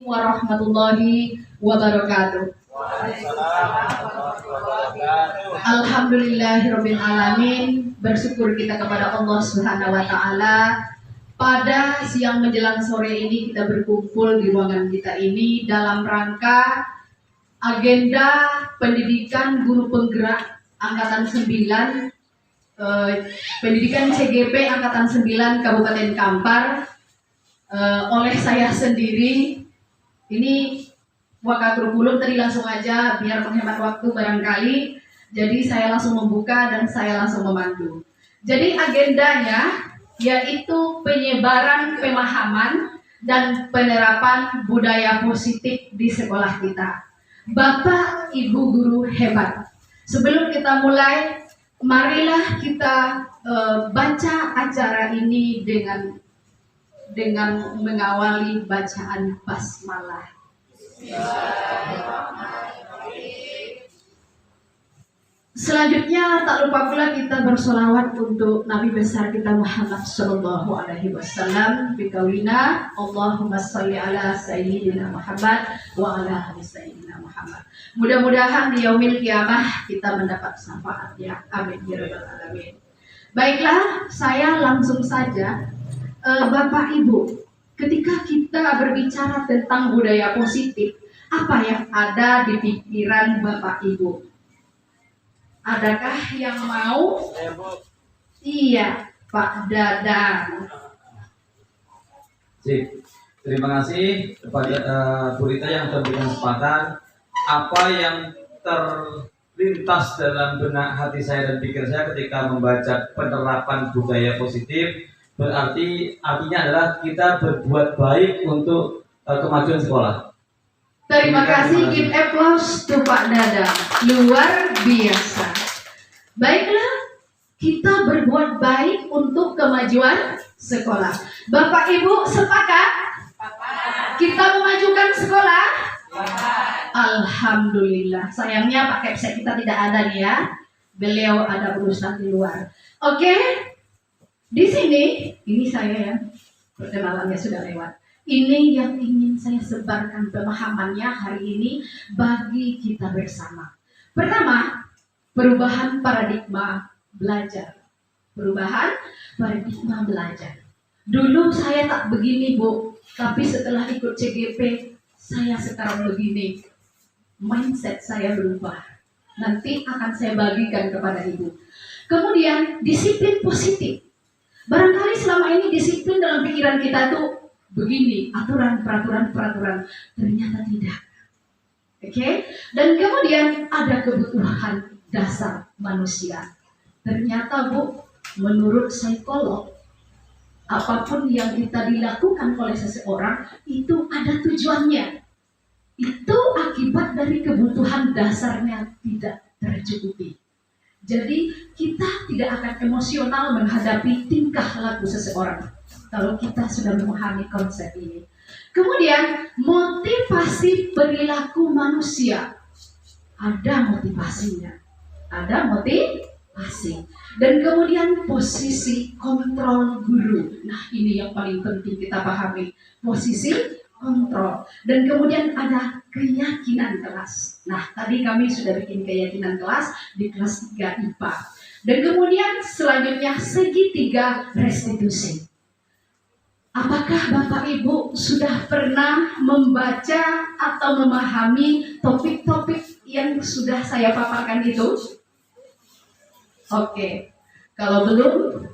Warahmatullahi wabarakatuh. Alhamdulillahirabbil alamin. Bersyukur kita kepada Allah Subhanahu wa taala. Pada siang menjelang sore ini kita berkumpul di ruangan kita ini dalam rangka agenda pendidikan guru penggerak angkatan 9, pendidikan CGP angkatan 9 Kabupaten Kampar, oleh saya sendiri. Ini wakakurikulum tadi langsung aja biar menghemat waktu barangkali. Jadi saya langsung membuka dan saya langsung memandu. Jadi agendanya yaitu penyebaran pemahaman dan penerapan budaya positif di sekolah kita. Bapak Ibu guru hebat. Sebelum kita mulai, marilah kita baca acara ini dengan mengawali bacaan basmalah. Selanjutnya tak lupa pula kita bersolawat untuk Nabi besar kita Muhammad Sallallahu Alaihi Wasallam. Bikawina Allahumma salli ala Sayyidina Muhammad wa ala ali Sayyidina Muhammad. Mudah-mudahan di yaumil kiamah kita mendapat syafaatnya. Amin ya rabbal alamin. Baiklah, saya langsung saja. Bapak Ibu, ketika kita berbicara tentang budaya positif, apa yang ada di pikiran Bapak Ibu? Adakah yang mau? Iya, Pak Dadang. Terima kasih kepada Bu Rita yang memberikan kesempatan. Apa yang terlintas dalam benak hati saya dan pikir saya ketika membaca penerapan budaya positif, berarti artinya adalah kita berbuat baik untuk kemajuan sekolah. Terima kasih, give applause to Pak Dadang. Luar biasa. Baiklah, kita berbuat baik untuk kemajuan sekolah. Bapak Ibu sepakat? Kita memajukan sekolah? Alhamdulillah. Sayangnya Pak Kepsek kita tidak ada nih ya. Beliau ada urusan di luar. Oke. Di sini, ini saya ya, perkenalannya sudah lewat. Ini yang ingin saya sebarkan pemahamannya hari ini bagi kita bersama. Pertama, perubahan paradigma belajar. Perubahan paradigma belajar. Dulu saya tak begini, Bu, tapi setelah ikut CGP, saya sekarang begini. Mindset saya berubah. Nanti akan saya bagikan kepada Ibu. Kemudian, disiplin positif. Barangkali selama ini disiplin dalam pikiran kita tuh begini, aturan, peraturan, ternyata tidak. Oke? Dan kemudian ada kebutuhan dasar manusia. Ternyata Bu, menurut psikolog, apapun yang kita dilakukan oleh seseorang itu ada tujuannya. Itu akibat dari kebutuhan dasarnya tidak tercukupi. Jadi kita tidak akan emosional menghadapi tingkah laku seseorang kalau kita sudah memahami konsep ini. Kemudian motivasi perilaku manusia. Ada motivasinya. Ada motivasi. Dan kemudian posisi kontrol guru. Nah, ini yang paling penting kita pahami. Posisi kontrol. Dan kemudian ada keyakinan kelas. Nah, tadi kami sudah bikin keyakinan kelas di kelas 3 IPA. Dan kemudian selanjutnya segitiga restitusi. Apakah Bapak Ibu sudah pernah membaca atau memahami topik-topik yang sudah saya paparkan itu? Oke. Kalau belum,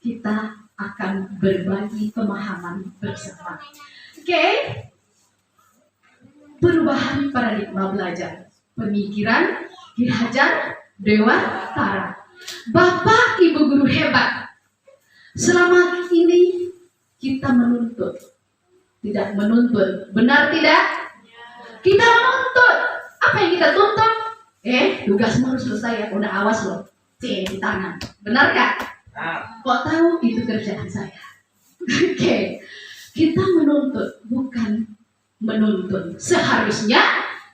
kita akan berbagi pemahaman bersama. Oke. Perubahan paradigma belajar. Pemikiran Ki Hajar Dewantara. Bapak Ibu guru hebat. Selama ini kita menuntut. Tidak menuntut. Benar tidak? Kita menuntut. Apa yang kita tuntut? Tugasmu harus selesai ya. Udah awas loh. C di tangan. Benar gak? Kok tahu itu kerjaan saya? Oke. Kita menuntut, bukan menuntun. Seharusnya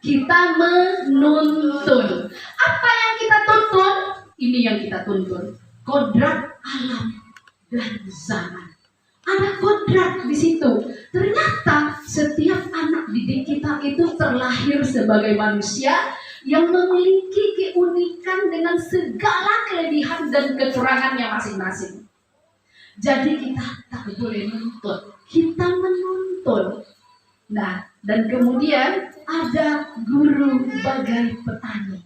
kita menuntun. Apa yang kita tuntun? Ini yang kita tuntun. Kodrat alam dan zaman. Ada kodrat di situ. Ternyata setiap anak didik kita itu terlahir sebagai manusia yang memiliki keunikan dengan segala kelebihan dan kekurangannya masing-masing. Jadi kita tak boleh menuntut, kita menuntun. Nah, dan kemudian ada guru bagai petani.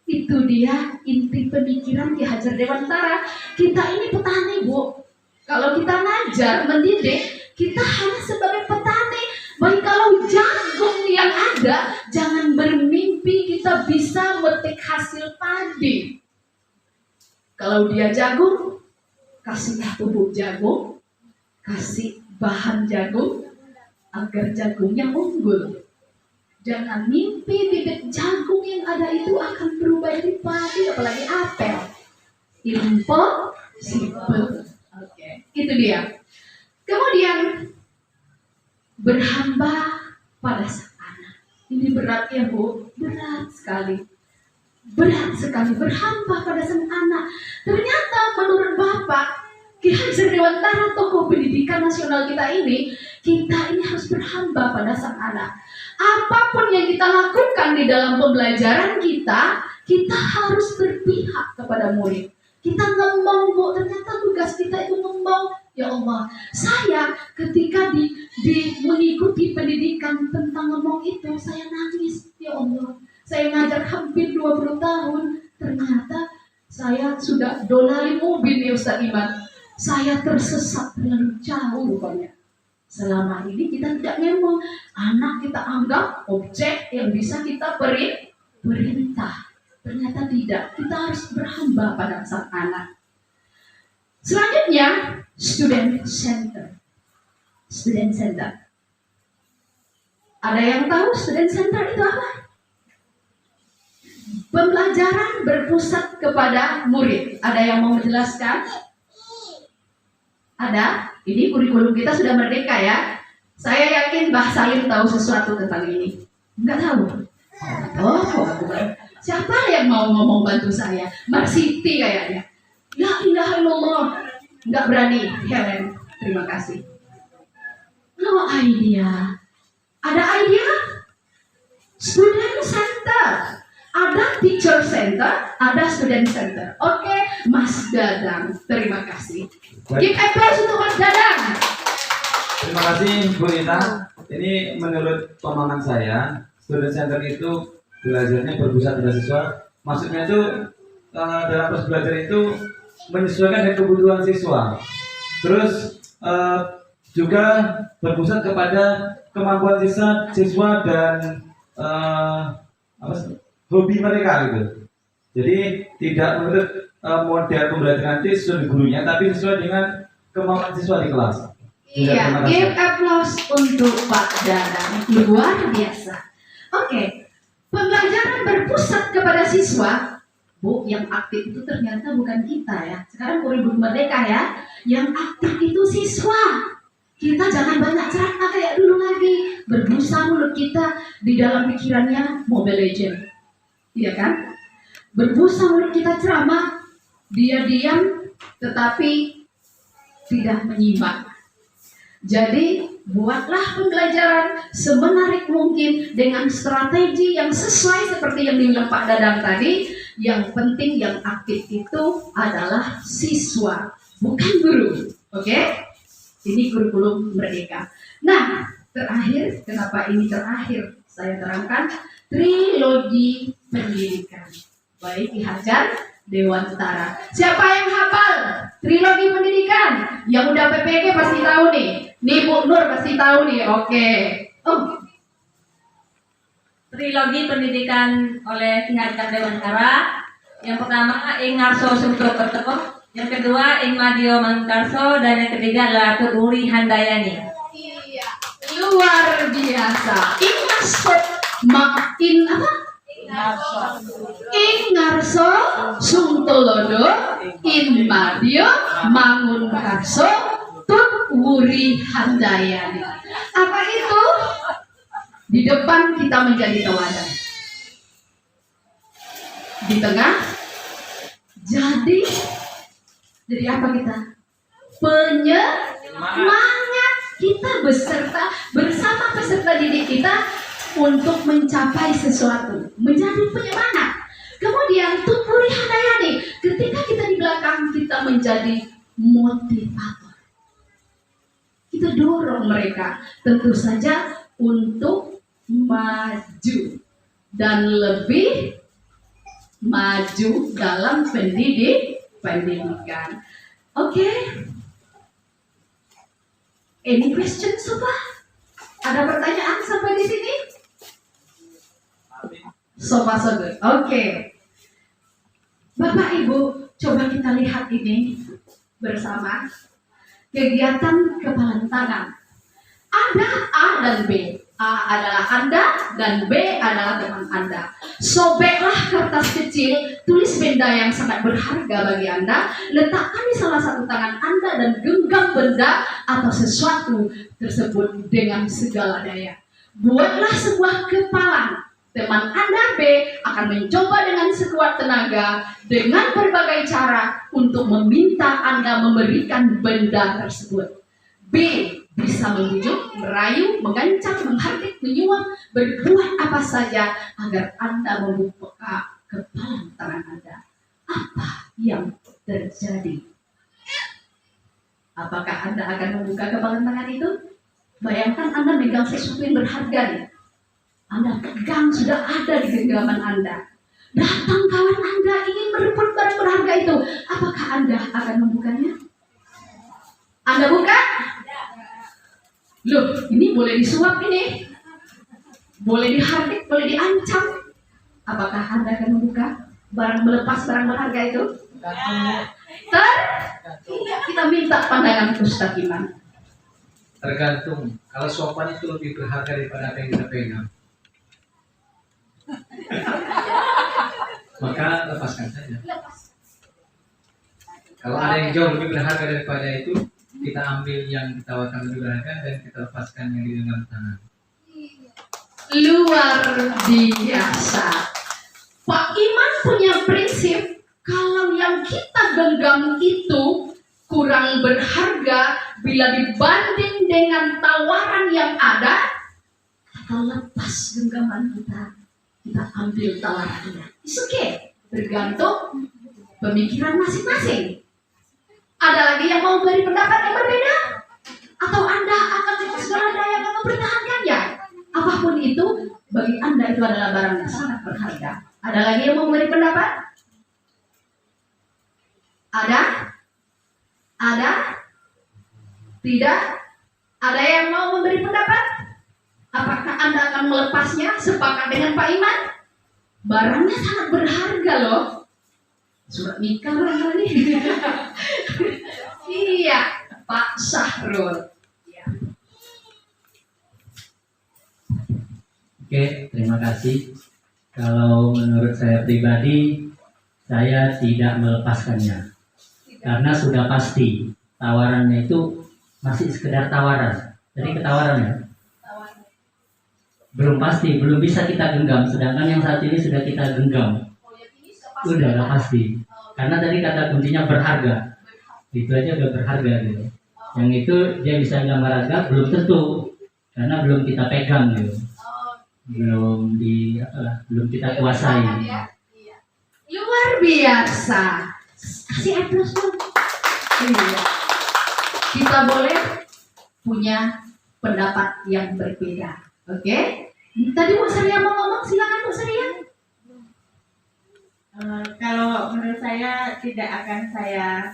Itu dia inti pemikiran Ki Hajar Dewantara. Kita ini petani, Bu. Kalau kita ngajar, mendidik, kita hanya sebagai petani. Baik kalau jagung yang ada, jangan bermimpi kita bisa metik hasil padi. Kalau dia jagung, kasihlah pupuk jagung, kasih bahan jagung, agar jagungnya unggul. Jangan mimpi bibit jagung yang ada itu akan berubah jadi padi, apalagi apel. Impossible. Oke, itu dia. Kemudian berhamba pada sang anak. Ini berat ya, Bu, berat sekali. Berat sekali berhamba pada sang anak. Ternyata menurut Bapak Ki Hajar Dewantara, tokoh pendidikan nasional kita ini harus berhamba pada sang anak. Apapun yang kita lakukan di dalam pembelajaran kita harus berpihak kepada murid. Kita ngomong, Bu, ternyata tugas kita itu ngomong. Ya Allah, saya ketika mengikuti pendidikan tentang ngomong itu, saya nangis. Ya Allah, saya ngajar hampir 20 tahun. Ternyata saya sudah dolali mobil ya Ustaz Iman. Saya tersesat terlalu jauh rupanya. Selama ini kita tidak ngomong. Anak kita anggap objek yang bisa kita perintah. Ternyata tidak. Kita harus berhamba pada sang anak. Selanjutnya, student center. Student center. Ada yang tahu student center itu apa? Pembelajaran berpusat kepada murid. Ada yang mau menjelaskan? Ada? Ini kurikulum kita sudah merdeka ya. Saya yakin Mbah Salim tahu sesuatu tentang ini. Enggak tahu? Oh, bukan. Siapa yang mau ngomong bantu saya? Mbak Siti kayaknya. La ilaha illallah. Enggak berani, Helen. Terima kasih. No idea. Ada idea? Student center. Ada teacher center, ada student center. Oke, Mas Dadang. Terima kasih. Give applause untuk Mas Dadang. Terima kasih Bu Rita. Ini menurut pemahaman saya, student center itu belajarnya berpusat pada siswa. Maksudnya itu dalam proses belajar itu menyesuaikan dengan kebutuhan siswa. Terus juga berpusat kepada kemampuan siswa dan hobi mereka gitu. Jadi tidak menurut model pembelajaran nanti sesuai gurunya, tapi sesuai dengan kemampuan siswa di kelas. Iya, give applause untuk Pak Dadang. Luar biasa. Oke, pembelajaran berpusat kepada siswa. Bu, yang aktif itu ternyata bukan kita ya. Sekarang kurikulum merdeka ya. Yang aktif itu siswa. Kita jangan banyak ceramah kayak dulu lagi. Berbusa mulut kita di dalam pikirannya Mobile Legends. Iya kan? Berbusa mulut kita ceramah, dia diam tetapi tidak menyimak. Jadi buatlah pembelajaran semenarik mungkin dengan strategi yang sesuai seperti yang dibilang Pak Dadang tadi. Yang penting yang aktif itu adalah siswa, bukan guru. Oke? Ini kurikulum merdeka. Nah, terakhir, kenapa ini terakhir? Saya terangkan trilogi pendidikan. Baik Ki Hajar Dewantara. Siapa yang hafal trilogi pendidikan? Yang udah PPG pasti tahu nih. Nih Bu Nur pasti tahu nih. Oke. Oh. Trilogi pendidikan oleh Ki Hajar Dewantara. Yang pertama Ing Ngarso Sungtokerto, yang kedua Ing Madio Mangkarso, dan yang ketiga adalah Tuuri Handayani. Iya, luar biasa. Ing Ngarso Ing Ngarso Sungtolodo, In Madio Mangunkarso, Tuuri Handayani. Apa itu? Di depan kita menjadi teladan. Di tengah jadi apa kita? Semangat kita bersama peserta didik kita untuk mencapai sesuatu, menjadi penyemangat. Kemudian Tuturi Handayani, ketika kita di belakang kita menjadi motivator. Kita dorong mereka tentu saja untuk maju dan lebih maju dalam pendidikan. Oke. Any question Soba? Ada pertanyaan sampai di sini? Soba so good. Oke. Bapak Ibu, coba kita lihat ini bersama. Kegiatan kepalan tangan. Ada A dan B. A adalah Anda dan B adalah teman Anda. Sobeklah kertas kecil, tulis benda yang sangat berharga bagi Anda, letakkan di salah satu tangan Anda dan genggam benda atau sesuatu tersebut dengan segala daya. Buatlah sebuah kepalan. Teman Anda B akan mencoba dengan sekuat tenaga dengan berbagai cara untuk meminta Anda memberikan benda tersebut. B bisa membujuk, merayu, mengancam, menghardik, menyuap, berbuat apa saja agar Anda membuka kepalan tangan Anda. Apa yang terjadi? Apakah Anda akan membuka kepalan tangan itu? Bayangkan Anda megang sesuatu yang berharga nih. Anda pegang, sudah ada di genggaman Anda. Datang kawan Anda ingin merebut barang berharga itu. Apakah Anda akan membukanya? Anda buka? Loh, ini boleh disuap ini. Boleh dihardik, boleh diancam. Apakah Anda akan membuka melepas barang berharga itu? Kita minta pandangan Ustaz Iman. Tergantung. Kalau sopan itu lebih berharga daripada apa yang kita pegang, maka lepaskan saja. Kalau ada yang jauh lebih berharga daripada itu, kita ambil yang ditawarkan lebih berharga dan kita lepaskan yang di genggam tangan. Luar biasa. Pak Iman punya prinsip, kalau yang kita genggam itu kurang berharga bila dibanding dengan tawaran yang ada, kita lepas genggaman kita ambil tawarannya. It's okay, bergantung pemikiran masing-masing. Ada lagi yang mau beri pendapat yang berbeda? Atau Anda akan dengan segala daya mempertahankannya? Apapun itu, bagi Anda itu adalah barang yang sangat berharga. Ada lagi yang mau beri pendapat? Ada? Ada? Tidak? Ada yang mau memberi pendapat? Apakah Anda akan melepasnya sepakat dengan Pak Iman? Barangnya sangat berharga loh. Surat nikah barangkali. Iya, Pak Syahrul. Ya. Oke, terima kasih. Kalau menurut saya pribadi, saya tidak melepaskannya. Karena sudah pasti tawarannya itu masih sekedar tawaran. Jadi ketawarannya belum pasti, belum bisa kita genggam. Sedangkan yang saat ini sudah kita genggam. Udah pasti. Karena tadi kata kuncinya berharga. Itu aja udah berharga gitu. Yang itu dia bisa bilang berharga belum tentu. Karena belum kita pegang gitu. Belum kita kuasai. Luar biasa. Kasih aplaus dong. Iya. Kita boleh punya pendapat yang berbeda. Oke? Tadi Bu Saria mau ngomong, silakan Bu Saria. Kalau menurut saya tidak akan saya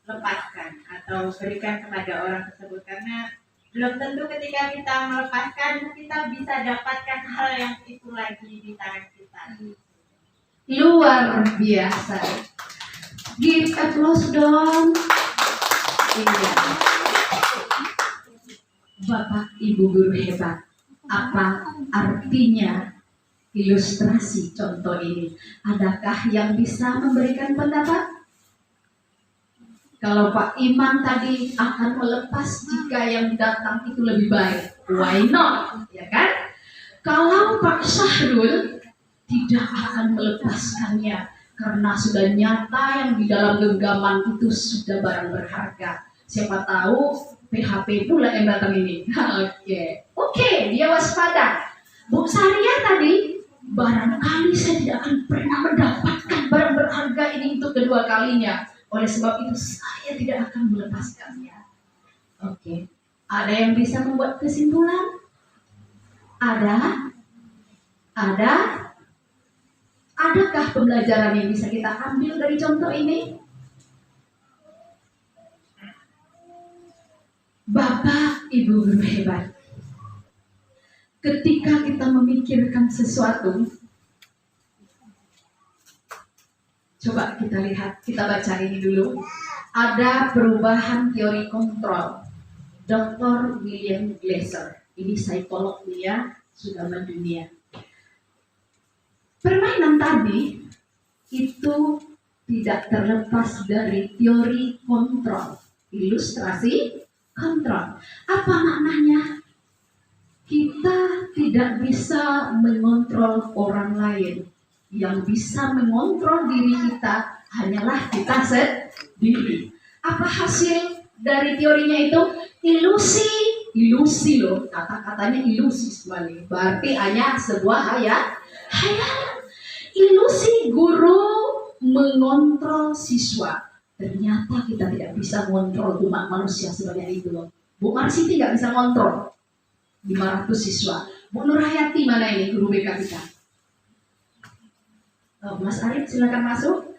lepaskan atau berikan kepada orang tersebut, karena belum tentu ketika kita melepaskan kita bisa dapatkan hal yang itu lagi di tangan kita. Luar biasa. Give applause dong. Iya. Bapak Ibu guru hebat. Apa artinya ilustrasi contoh ini? Adakah yang bisa memberikan pendapat? Kalau Pak Iman tadi akan melepas jika yang datang itu lebih baik, why not? Ya kan? Kalau Pak Syahrul tidak akan melepaskannya karena sudah nyata yang di dalam genggaman itu sudah barang berharga. Siapa tahu PHP pula yang datang ini. Oke, dia waspada. Bu Saria tadi, barangkali saya tidak akan pernah mendapatkan barang berharga ini untuk kedua kalinya. Oleh sebab itu saya tidak akan melepaskannya. Oke, ada yang bisa membuat kesimpulan? Ada? Adakah pembelajaran yang bisa kita ambil dari contoh ini? Bapak, Ibu guru hebat. Ketika kita memikirkan sesuatu, coba kita lihat, kita baca ini dulu. Ada perubahan teori kontrol. Dr. William Glasser. Ini psikolog dia, sudah mendunia. Permainan tadi itu tidak terlepas dari teori kontrol. Ilustrasi kontrol. Apa maknanya? Kita tidak bisa mengontrol orang lain. Yang bisa mengontrol diri kita hanyalah kita sendiri. Apa hasil dari teorinya itu? Ilusi loh. Kata-katanya ilusi sekali. Berarti hanya sebuah hayalan. Ilusi guru mengontrol siswa. Ternyata kita tidak bisa mengontrol umat manusia sebanyak itu loh. Bu Marsiti nggak bisa mengontrol 500 siswa. Bu Nurhayati mana ini guru BK kita? Mas Arif silakan masuk.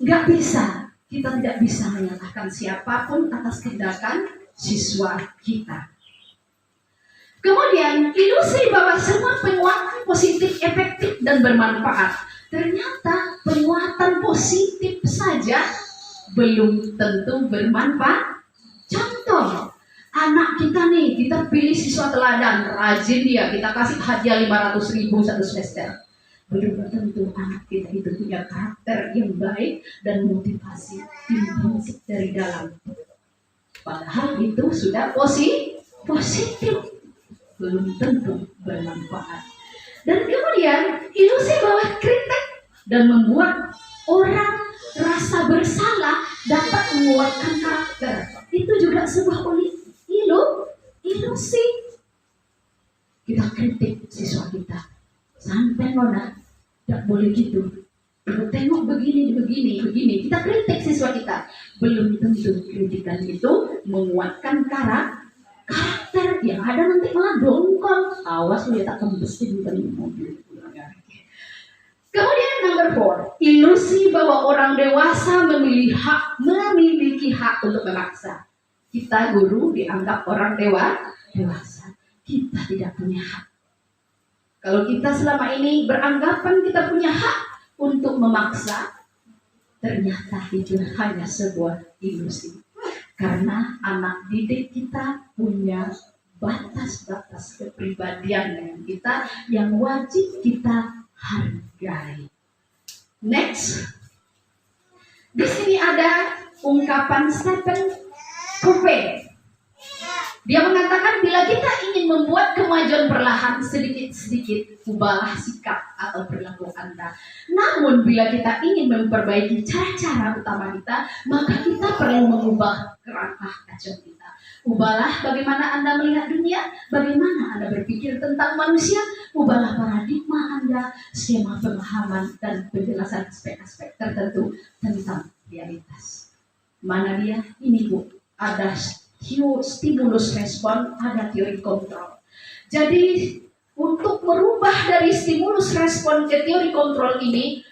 Nggak bisa. Kita tidak bisa menyalahkan siapapun atas tindakan siswa kita. Kemudian ilusi bahwa semua penguatan positif efektif dan bermanfaat. Ternyata penguatan positif saja belum tentu bermanfaat. Contoh, anak kita nih, kita pilih siswa teladan, rajin dia, kita kasih hadiah 500.000 satu semester. Belum tentu anak kita itu punya karakter yang baik dan motivasi intrinsik dari dalam. Padahal itu sudah positif, belum tentu bermanfaat. Dan kemudian ilusi bahwa kritik dan membuat orang rasa bersalah dapat menguatkan karakter. Itu juga sebuah ilusi. Kita kritik siswa kita. Sampai Nona, tidak boleh gitu. Tengok begini. Kita kritik siswa kita. Belum tentu kritikan itu menguatkan karakter. Yang ada nanti malah dongkol. Awas lu ya, tak kembesin di mobil. Kemudian number 4, ilusi bahwa orang dewasa memiliki hak untuk memaksa. Kita guru dianggap orang dewasa. Kita tidak punya hak. Kalau kita selama ini beranggapan kita punya hak untuk memaksa, ternyata itu hanya sebuah ilusi. Karena anak didik kita punya batas-batas kepribadian dengan kita yang wajib kita hargai. Next, di sini ada ungkapan Stephen Covey. Dia mengatakan bila kita ingin membuat kemajuan perlahan sedikit-sedikit, ubahlah sikap atau perilaku Anda. Namun bila kita ingin memperbaiki cara-cara utama kita, maka kita perlu mengubah kerangka acuan kita. Ubahlah bagaimana Anda melihat dunia, bagaimana Anda berpikir tentang manusia, ubahlah paradigma Anda, skema pemahaman dan penjelasan aspek-aspek tertentu tentang realitas. Mana dia? Ini Bu, ada stimulus respon, ada teori kontrol. Jadi untuk merubah dari stimulus respon ke teori kontrol ini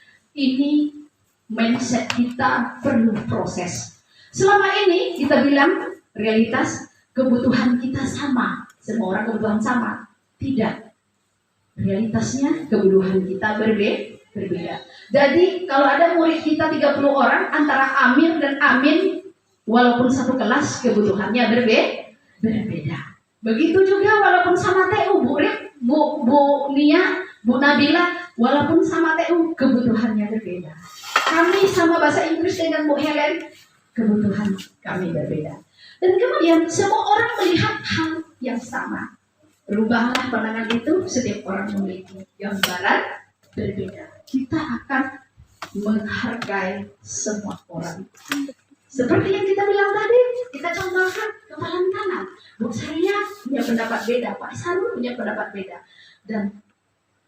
mindset kita perlu proses. Selama ini kita bilang realitas kebutuhan kita sama, semua orang kebutuhan sama. Tidak. Realitasnya kebutuhan kita berbeda. Jadi kalau ada murid kita 30 orang, antara Amir dan Amin, walaupun satu kelas kebutuhannya berbeda. Begitu juga walaupun sama TU, Bu Nia, Bu Nabila, walaupun sama TU kebutuhannya berbeda. Kami sama bahasa Inggris dengan Bu Helen, kebutuhan kami berbeda. Dan kemudian semua orang melihat hal yang sama. Rubahlah pandangan itu, setiap orang memiliki gambaran berbeda. Kita akan menghargai semua orang. Seperti yang kita bilang tadi, kita contohkan kepala kanan. Bu saya punya pendapat beda, Pak Sarul punya pendapat beda, dan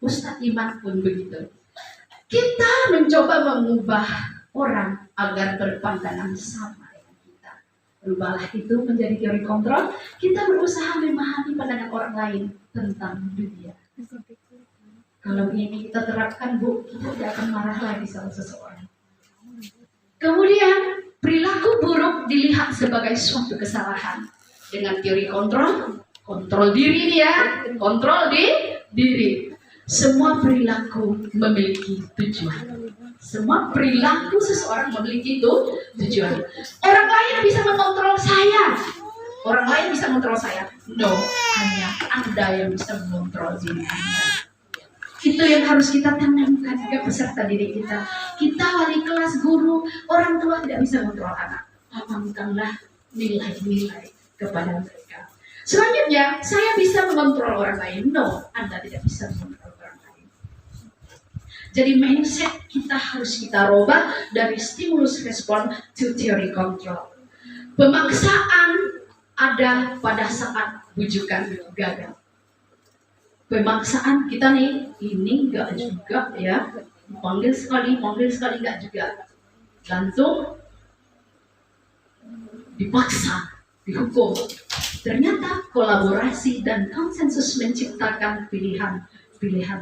Ustadz Iman pun begitu. Kita mencoba mengubah orang agar berpandangan sama dengan kita. Rubahlah itu menjadi teori kontrol. Kita berusaha memahami pandangan orang lain tentang dunia. Kalau ini kita terapkan, Bu, kita tidak akan marah lagi sama seseorang. Kemudian, perilaku buruk dilihat sebagai suatu kesalahan. Dengan teori kontrol, kontrol diri dia, kontrol di diri. Semua perilaku memiliki tujuan. Semua perilaku seseorang memiliki tujuan. Orang lain bisa mengontrol saya. Orang lain bisa mengontrol saya. No, hanya Anda yang bisa mengontrol diri Anda. Itu yang harus kita tanamkan ke peserta didik kita. Kita wali kelas, guru, orang tua tidak bisa mengontrol anak. Tanamkanlah nilai-nilai kepada mereka. Selanjutnya, saya bisa mengontrol orang lain. No, Anda tidak bisa mengontrol orang lain. Jadi mindset kita harus kita robah dari stimulus respon to theory control. Pemaksaan ada pada saat bujukan gagal. Pemaksaan kita nih, ini enggak juga ya, panggil sekali enggak juga, gantung, dipaksa, dihukum. Ternyata kolaborasi dan konsensus menciptakan pilihan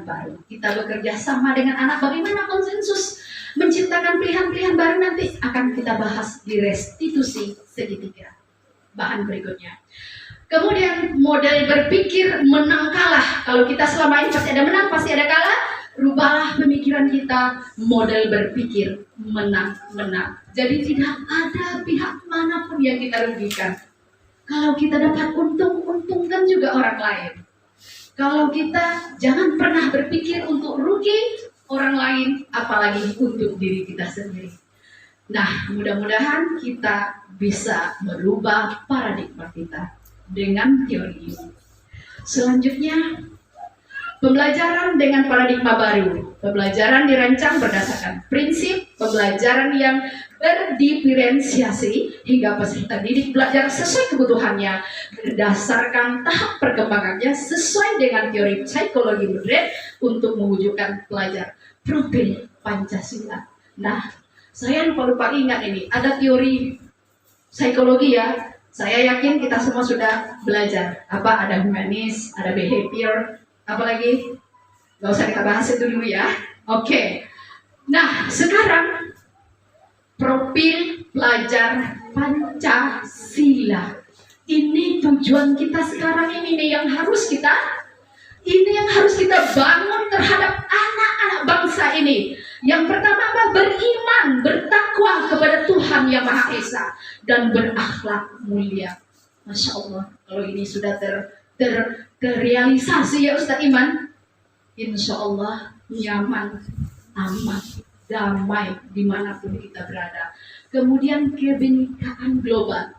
baru. Kita bekerja sama dengan anak, bagaimana konsensus menciptakan pilihan-pilihan baru, nanti akan kita bahas di restitusi segitiga, bahan berikutnya. Kemudian model berpikir menang kalah. Kalau kita selama ini pasti ada menang, pasti ada kalah. Rubahlah pemikiran kita, model berpikir menang. Jadi tidak ada pihak manapun yang kita rugikan. Kalau kita dapat untung, untungkan juga orang lain. Kalau kita jangan pernah berpikir untuk rugi orang lain, apalagi untuk diri kita sendiri. Nah, mudah-mudahan kita bisa merubah paradigma kita dengan teori ini. Selanjutnya, pembelajaran dengan paradigma baru. Pembelajaran dirancang berdasarkan prinsip pembelajaran yang berdiferensiasi hingga peserta didik belajar sesuai kebutuhannya berdasarkan tahap perkembangannya sesuai dengan teori psikologi modern untuk mewujudkan pelajar profil Pancasila. Nah, saya lupa ingat ini, ada teori psikologi ya. Saya yakin kita semua sudah belajar. Apa? Ada humanis, ada behavior, apa lagi? Gak usah kita bahas itu dulu ya. Oke. Nah, sekarang profil pelajar Pancasila. Ini tujuan kita sekarang ini nih yang harus kita bangun terhadap anak-anak bangsa ini. Yang pertama apa? Beriman, bertakwa kepada Tuhan Yang Maha Esa dan berakhlak mulia. Masya Allah, kalau ini sudah terrealisasi ya Ustaz Iman, insya Allah nyaman, aman, damai dimanapun kita berada. Kemudian kebinekaan global.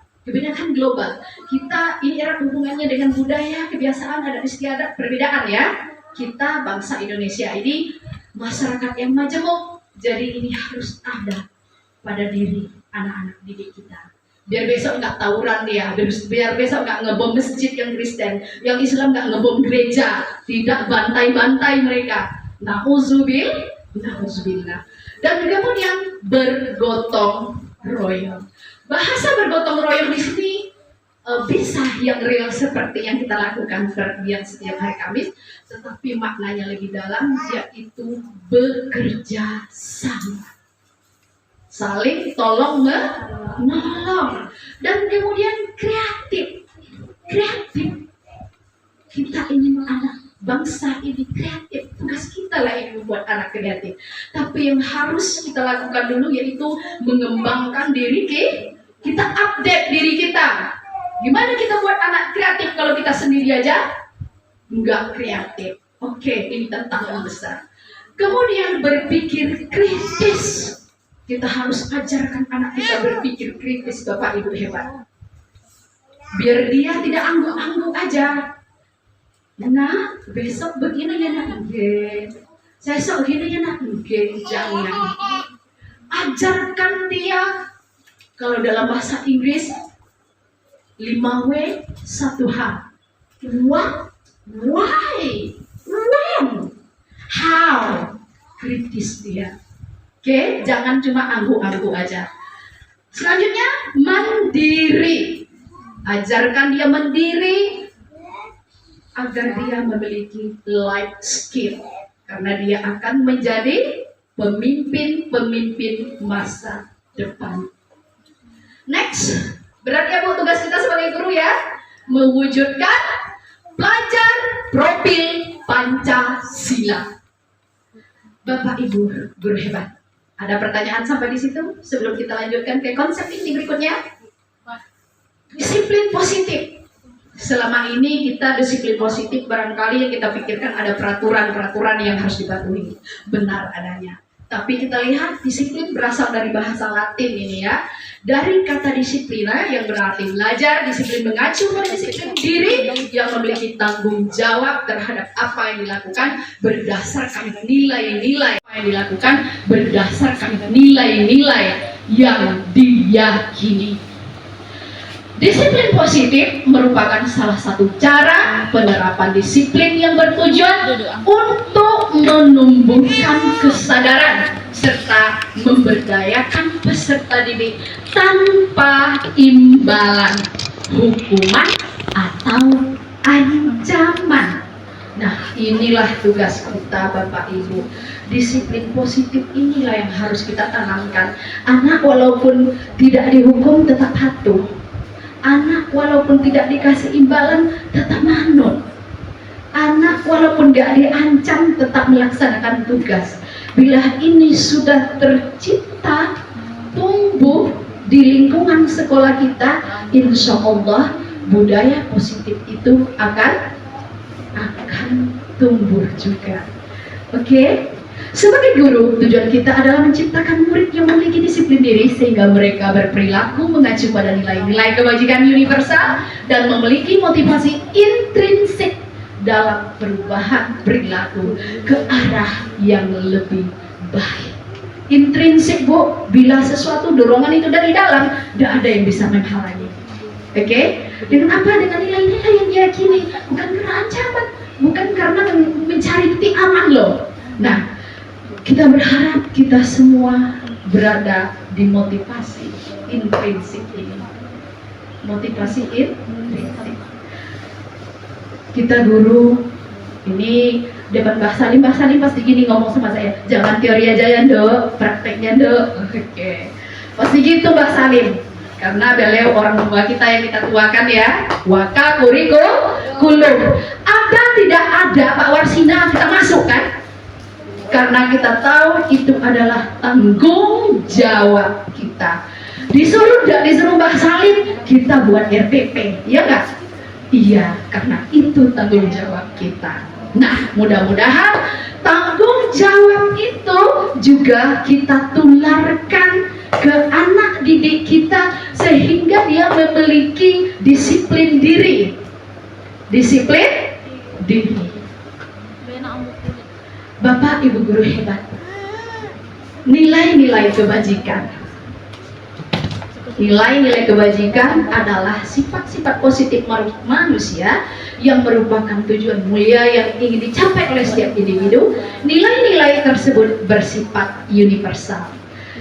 Kita ini erat hubungannya dengan budaya, kebiasaan, adat istiadat, perbedaan ya. Kita bangsa Indonesia ini masyarakat yang majemuk, jadi ini harus ada pada diri anak-anak didik kita. Biar besok nggak tawuran dia, biar besok nggak ngebom masjid yang Kristen, yang Islam nggak ngebom gereja, tidak bantai-bantai mereka. Na'udzubillah. Dan kemudian bergotong royong. Bahasa bergotong royong di sini bisa yang real seperti yang kita lakukan yang setiap hari Kamis, tetapi maknanya lebih dalam, yaitu bekerja sama, saling tolong menolong, dan kemudian kreatif. Kita ingin anak bangsa ini kreatif, tugas kita lah yang membuat anak kreatif. Tapi yang harus kita lakukan dulu yaitu mengembangkan diri kita, update diri kita. Gimana kita buat anak kreatif kalau kita sendiri aja nggak kreatif? Oke, ini tantangan besar. Kemudian berpikir kritis. Kita harus ajarkan anak kita berpikir kritis, Bapak Ibu hebat. Biar dia tidak angguk-angguk aja. Nah, besok begini ya nak, saya besok begini ya nak, jangan. Ajarkan dia Kalau dalam bahasa Inggris 5W 1H. What? Why? When? How? Kritis dia. Oke, jangan cuma anggu-anggu aja. Selanjutnya, mandiri. Ajarkan dia mandiri agar dia memiliki life skill. Karena dia akan menjadi pemimpin masa depan. Next, berarti ya Bu, tugas kita sebagai guru ya, mewujudkan pelajar profil Pancasila. Bapak Ibu guru hebat, ada pertanyaan sampai di situ sebelum kita lanjutkan ke konsep ini berikutnya? Disiplin positif. Selama ini kita disiplin positif, barangkali yang kita pikirkan ada peraturan-peraturan yang harus dipatuhi. Benar adanya. Tapi kita lihat disiplin berasal dari bahasa Latin ini ya. Dari kata disiplina yang berarti belajar, disiplin mengacu pada disiplin diri yang memiliki tanggung jawab terhadap apa yang dilakukan berdasarkan nilai-nilai. Apa yang dilakukan berdasarkan nilai-nilai yang diyakini. Disiplin positif merupakan salah satu cara penerapan disiplin yang bertujuan untuk menumbuhkan kesadaran serta memberdayakan peserta didik tanpa imbalan hukuman atau ancaman. Nah, inilah tugas kita Bapak Ibu. Disiplin positif inilah yang harus kita tanamkan. Anak walaupun tidak dihukum tetap patuh. Anak walaupun tidak dikasih imbalan tetap manut. Anak walaupun tidak diancam tetap melaksanakan tugas. Bila ini sudah tercipta, tumbuh di lingkungan sekolah kita, insya Allah budaya positif itu akan tumbuh juga. Oke? Sebagai guru, tujuan kita adalah menciptakan murid yang memiliki disiplin diri sehingga mereka berperilaku mengacu pada nilai-nilai kebajikan universal dan memiliki motivasi intrinsik dalam perubahan perilaku ke arah yang lebih baik. Intrinsik Bu, bila sesuatu dorongan itu dari dalam, tidak ada yang bisa menghalangi. Oke? Dengan apa? Dengan nilai-nilai yang diyakini, bukan karena ancaman, bukan karena mencari titik aman loh. Nah, kita berharap kita semua berada di motivasi intrinsik ini. Motivasi intrinsik. Kita guru, ini depan Mbak Salim pasti gini ngomong sama saya, jangan teori aja ya Dok, prakteknya Dok. Oke. Pasti gitu Mbak Salim. Karena beliau orang tua kita yang kita tuakan ya. Waka kurikulum. Ada tidak ada Pak Warsina kita masuk kan? Karena kita tahu itu adalah tanggung jawab kita. Disuruh Mbak Salim, kita buat RPP, ya enggak? Iya, karena itu tanggung jawab kita. Nah, mudah-mudahan tanggung jawab itu juga kita tularkan ke anak didik kita sehingga dia memiliki disiplin diri. Disiplin diri. Bapak Ibu guru hebat, nilai-nilai kebajikan. Nilai-nilai kebajikan adalah sifat-sifat positif manusia yang merupakan tujuan mulia yang ingin dicapai oleh setiap individu. Nilai-nilai tersebut bersifat universal.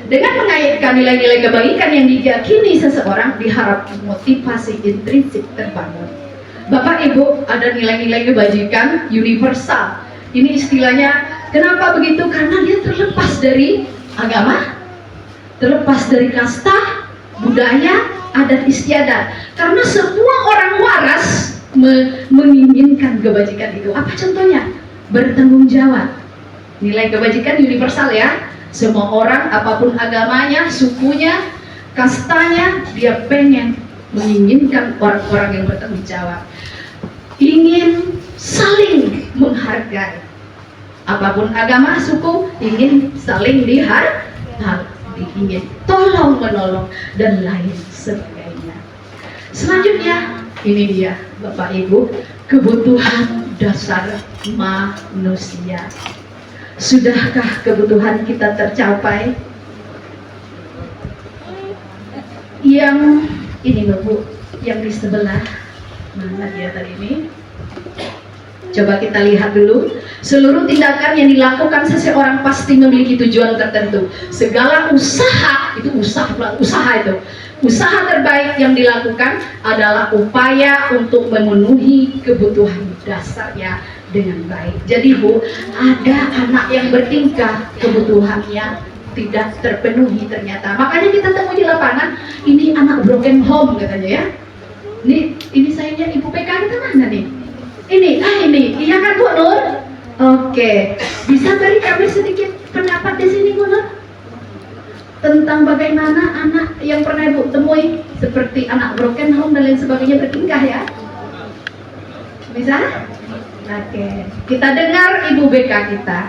Dengan mengaitkan nilai-nilai kebaikan yang diyakini seseorang, diharapkan motivasi intrinsik terbangun. Bapak Ibu, ada nilai-nilai kebajikan universal. Ini istilahnya, kenapa begitu? Karena dia terlepas dari agama, terlepas dari kasta, budaya, adat istiadat. Karena semua orang waras menginginkan kebajikan itu. Apa contohnya? Bertanggung jawab. Nilai kebajikan universal ya. Semua orang, apapun agamanya, sukunya, kastanya, dia pengen menginginkan orang-orang yang bertanggung jawab. Ingin saling menghargai. Apapun agama, suku, ingin saling dihargai, ingin tolong menolong dan lain sebagainya. Selanjutnya, ini dia Bapak Ibu, kebutuhan dasar manusia. Sudahkah kebutuhan kita tercapai? Yang ini loh Bu, yang di sebelah mana dia tadi ini? Coba kita lihat dulu. Seluruh tindakan yang dilakukan seseorang pasti memiliki tujuan tertentu. Segala usaha, itu usaha itu. Usaha terbaik yang dilakukan adalah upaya untuk memenuhi kebutuhan dasarnya dengan baik. Jadi Bu, ada anak yang bertingkah kebutuhannya tidak terpenuhi ternyata. Makanya kita temui di lapangan, ini anak broken home katanya ya. Ini sayangnya Ibu PK kita mana nih? Ini, iya kan Bu Nur? Oke, bisa beri kami sedikit pendapat di sini Bu Nur? Tentang bagaimana anak yang pernah Ibu temui seperti anak broken home dan lain sebagainya bertingkah ya? Bisa? Oke, kita dengar Ibu BK kita.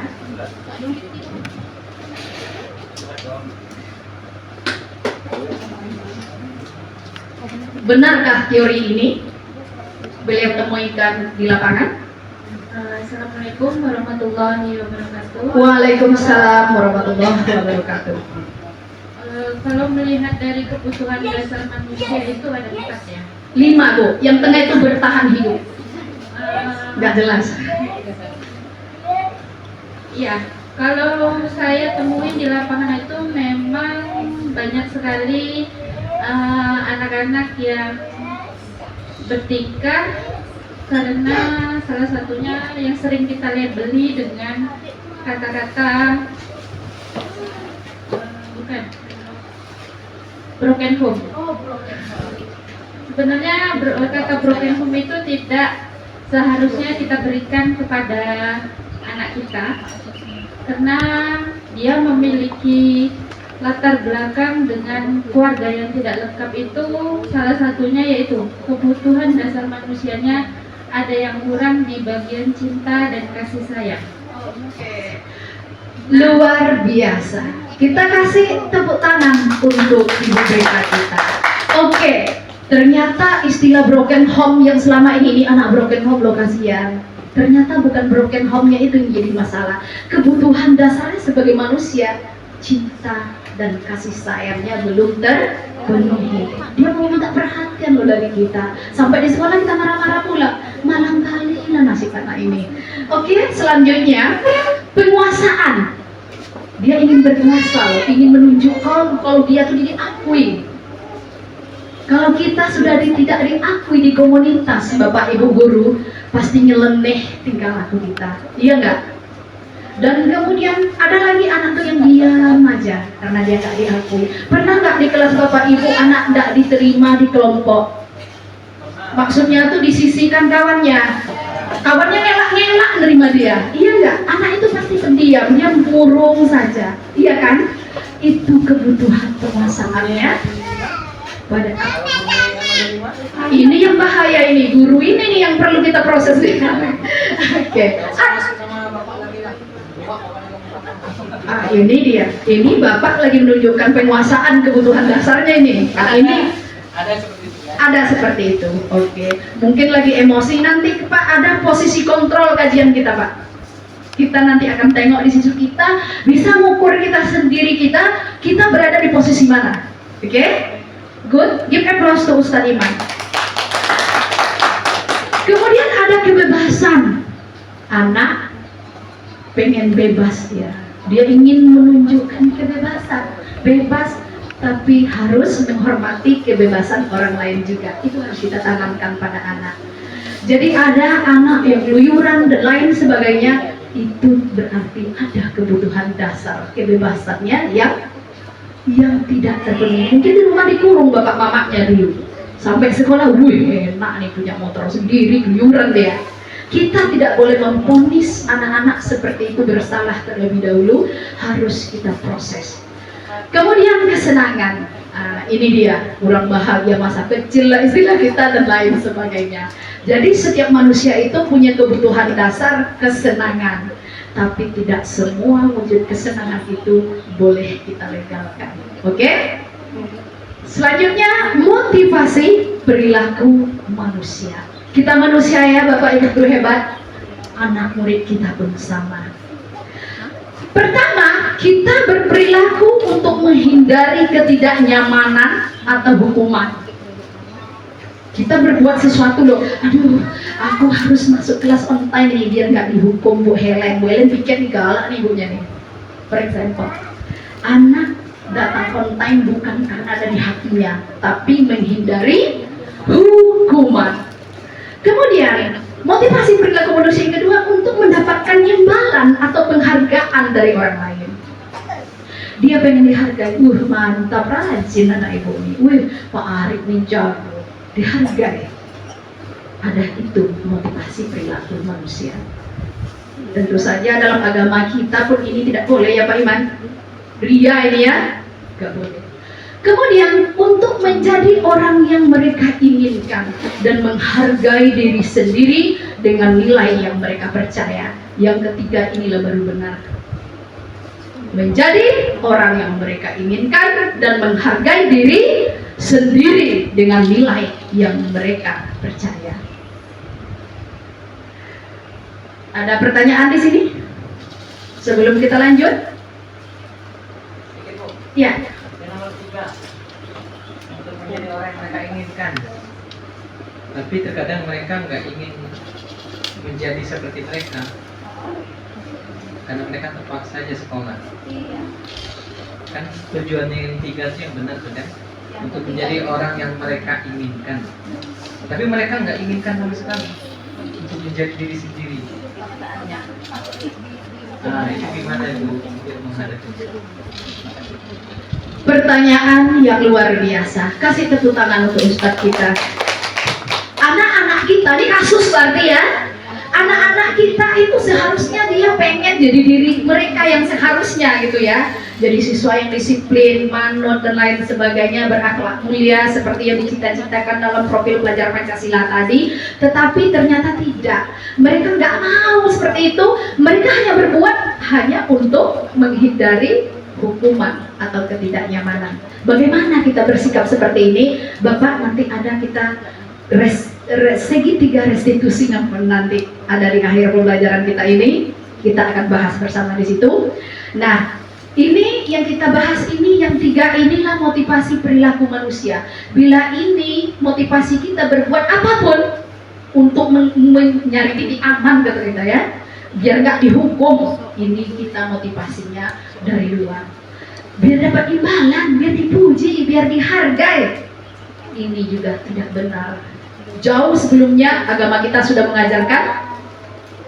Benarkah teori ini beliau temukan di lapangan? Assalamualaikum warahmatullahi wabarakatuh. Waalaikumsalam warahmatullahi wabarakatuh. Kalau melihat dari kebutuhan dasar manusia itu ada 4 ya. 5 Bu, yang tengah itu bertahan hidup. Nggak jelas. Iya, kalau saya temuin di lapangan itu memang banyak sekali anak-anak yang bertingkah karena salah satunya yang sering kita labeli dengan kata-kata bukan broken home. Sebenarnya kata broken home itu tidak seharusnya kita berikan kepada anak kita karena dia memiliki latar belakang dengan keluarga yang tidak lengkap. Itu salah satunya yaitu kebutuhan dasar manusianya ada yang kurang di bagian cinta dan kasih sayang. Luar biasa. Kita kasih tepuk tangan untuk Ibu BK kita. Oke, ternyata istilah broken home yang selama ini anak broken home loh kasihan. Ternyata bukan broken home-nya itu yang jadi masalah. Kebutuhan dasarnya sebagai manusia, cinta dan kasih sayangnya belum terpenuhi. Dia mau minta perhatian loh dari kita. Sampai di sekolah kita marah-marah pula. Malang kali lah nasib anak ini. Oke, selanjutnya penguasaan. Dia ingin berkuasa loh, ingin menunjukkan kalau dia tuh diakui. Kalau kita sudah tidak diakui di komunitas Bapak Ibu guru, pasti nyeleneh tingkah laku kita. Iya enggak? Dan kemudian ada lagi anak tuh yang diam aja karena dia nggak diakui. Pernah nggak di kelas Bapak Ibu anak nggak diterima di kelompok? Maksudnya tuh disisihkan kawannya. Kawannya ngelak-ngelak nerima dia. Iya nggak? Anak itu pasti pendiam, dia murung saja. Iya kan? Itu kebutuhan penguasaannya pada ini yang bahaya ini, guru ini nih yang perlu kita proses. Oke. Ini dia. Ini Bapak lagi menunjukkan penguasaan kebutuhan dasarnya ini. Ini ada seperti itu. Oke. Mungkin lagi emosi nanti Pak ada posisi kontrol kajian kita Pak. Kita nanti akan tengok di situ kita bisa mengukur kita sendiri kita berada di posisi mana. Oke? Good. Give applause to Ustadz Iman. Kemudian ada kebebasan. Anak pengen bebas ya. Dia ingin menunjukkan kebebasan, bebas, tapi harus menghormati kebebasan orang lain juga. Itu harus kita tanamkan pada anak. Jadi ada anak yang keluyuran dan lain sebagainya, itu berarti ada kebutuhan dasar kebebasannya yang tidak terpenuhi. Mungkin di rumah dikurung bapak mamanya dulu, sampai sekolah, wih enak nih punya motor sendiri, keluyuran dia. Kita tidak boleh memvonis anak-anak seperti itu bersalah terlebih dahulu, harus kita proses. Kemudian kesenangan, ini dia, kurang bahagia masa kecil lah istilah kita dan lain sebagainya. Jadi setiap manusia itu punya kebutuhan dasar kesenangan, tapi tidak semua wujud kesenangan itu boleh kita legalkan. Oke? Selanjutnya motivasi perilaku manusia. Kita manusia ya Bapak Ibu guru hebat, anak murid kita pun sama. Pertama, kita berperilaku untuk menghindari ketidaknyamanan atau hukuman. Kita berbuat sesuatu loh, aduh, aku harus masuk kelas on time nih biar nggak dihukum Bu Helen. Bu Helen pikir galak nih ibunya nih. For example, anak datang on time bukan karena dari hatinya, tapi menghindari hukuman. Kemudian, motivasi perilaku manusia yang kedua untuk mendapatkan imbalan atau penghargaan dari orang lain. Dia pengen dihargai, mantap rajin anak ibu nih, Pak Arif nih jago, dihargai. Ada itu motivasi perilaku manusia. Tentu saja dalam agama kita pun ini tidak boleh ya Pak Iman. Ria ini ya, gak boleh. Kemudian untuk menjadi orang yang mereka inginkan dan menghargai diri sendiri dengan nilai yang mereka percaya. Yang ketiga inilah baru benar. Menjadi orang yang mereka inginkan dan menghargai diri sendiri dengan nilai yang mereka percaya. Ada pertanyaan di sini? Sebelum kita lanjut? Ya. Yang nomor 3, untuk menjadi orang yang mereka inginkan. Tapi terkadang mereka nggak ingin menjadi seperti mereka, karena mereka terpaksa aja sekolah. Kan tujuannya yang 3 itu yang benar kan? Untuk menjadi orang yang mereka inginkan. Tapi mereka nggak inginkan sama sekali untuk menjadi diri sendiri. Nah, itu gimana itu untuk menghadapi? Pertanyaan yang luar biasa. Kasih tepuk tangan untuk Ustadz kita. Anak-anak kita, ini kasus berarti ya. Anak-anak kita itu seharusnya dia pengen jadi diri mereka yang seharusnya gitu ya. Jadi siswa yang disiplin, manut dan lain sebagainya, berakhlak mulia seperti yang dicita-citakan dalam profil pelajar Pancasila tadi. Tetapi ternyata tidak. Mereka nggak mau seperti itu. Mereka hanya berbuat hanya untuk menghindari hukuman atau ketidaknyamanan. Bagaimana kita bersikap seperti ini? Bapak, nanti ada kita segitiga restitusi nanti ada di akhir pembelajaran kita ini. Kita akan bahas bersama di situ. Nah, ini yang kita bahas ini, yang 3 inilah motivasi perilaku manusia. Bila ini motivasi kita berbuat apapun untuk mencari titik aman kata kita ya, biar nggak dihukum, ini kita motivasinya dari luar. Biar dapat imbalan, biar dipuji, biar dihargai. Ini juga tidak benar. Jauh sebelumnya agama kita sudah mengajarkan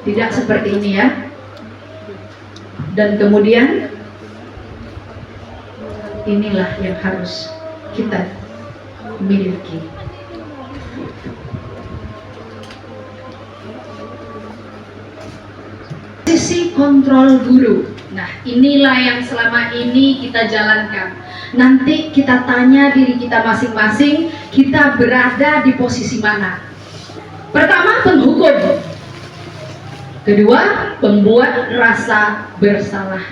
tidak seperti ini ya. Dan kemudian inilah yang harus kita miliki. Sisi kontrol guru. Nah, inilah yang selama ini kita jalankan. Nanti kita tanya diri kita masing-masing, kita berada di posisi mana? Pertama, penghukum. Kedua, pembuat rasa bersalah.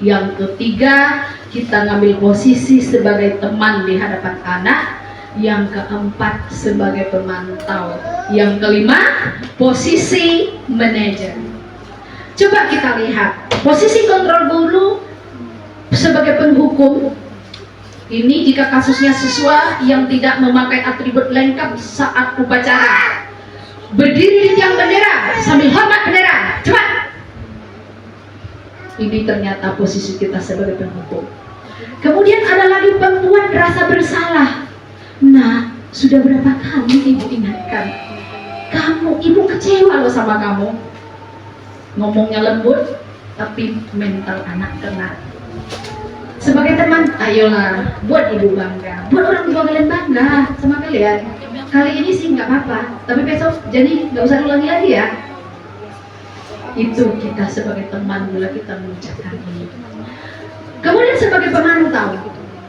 Yang ketiga, kita ngambil posisi sebagai teman di hadapan anak. Yang keempat, sebagai pemantau. Yang kelima, posisi manajer. Coba kita lihat posisi kontrol guru sebagai penghukum. Ini jika kasusnya siswa yang tidak memakai atribut lengkap saat upacara, berdiri di tiang bendera sambil hormat bendera, cepat. Ini ternyata posisi kita sebagai penghukum. Kemudian ada lagi pembuat rasa bersalah. Nah, sudah berapa kali ibu ingatkan, ibu kecewa loh sama kamu. Ngomongnya lembut, tapi mental anak kena. Sebagai teman, ayolah, buat ibu bangga, buat orang tua kalian bangga sama kalian. Kali ini sih nggak apa-apa, tapi besok jadi nggak usah ulangi lagi ya. Itu kita sebagai teman bila kita mengucapkan ini. Kemudian sebagai pemantau,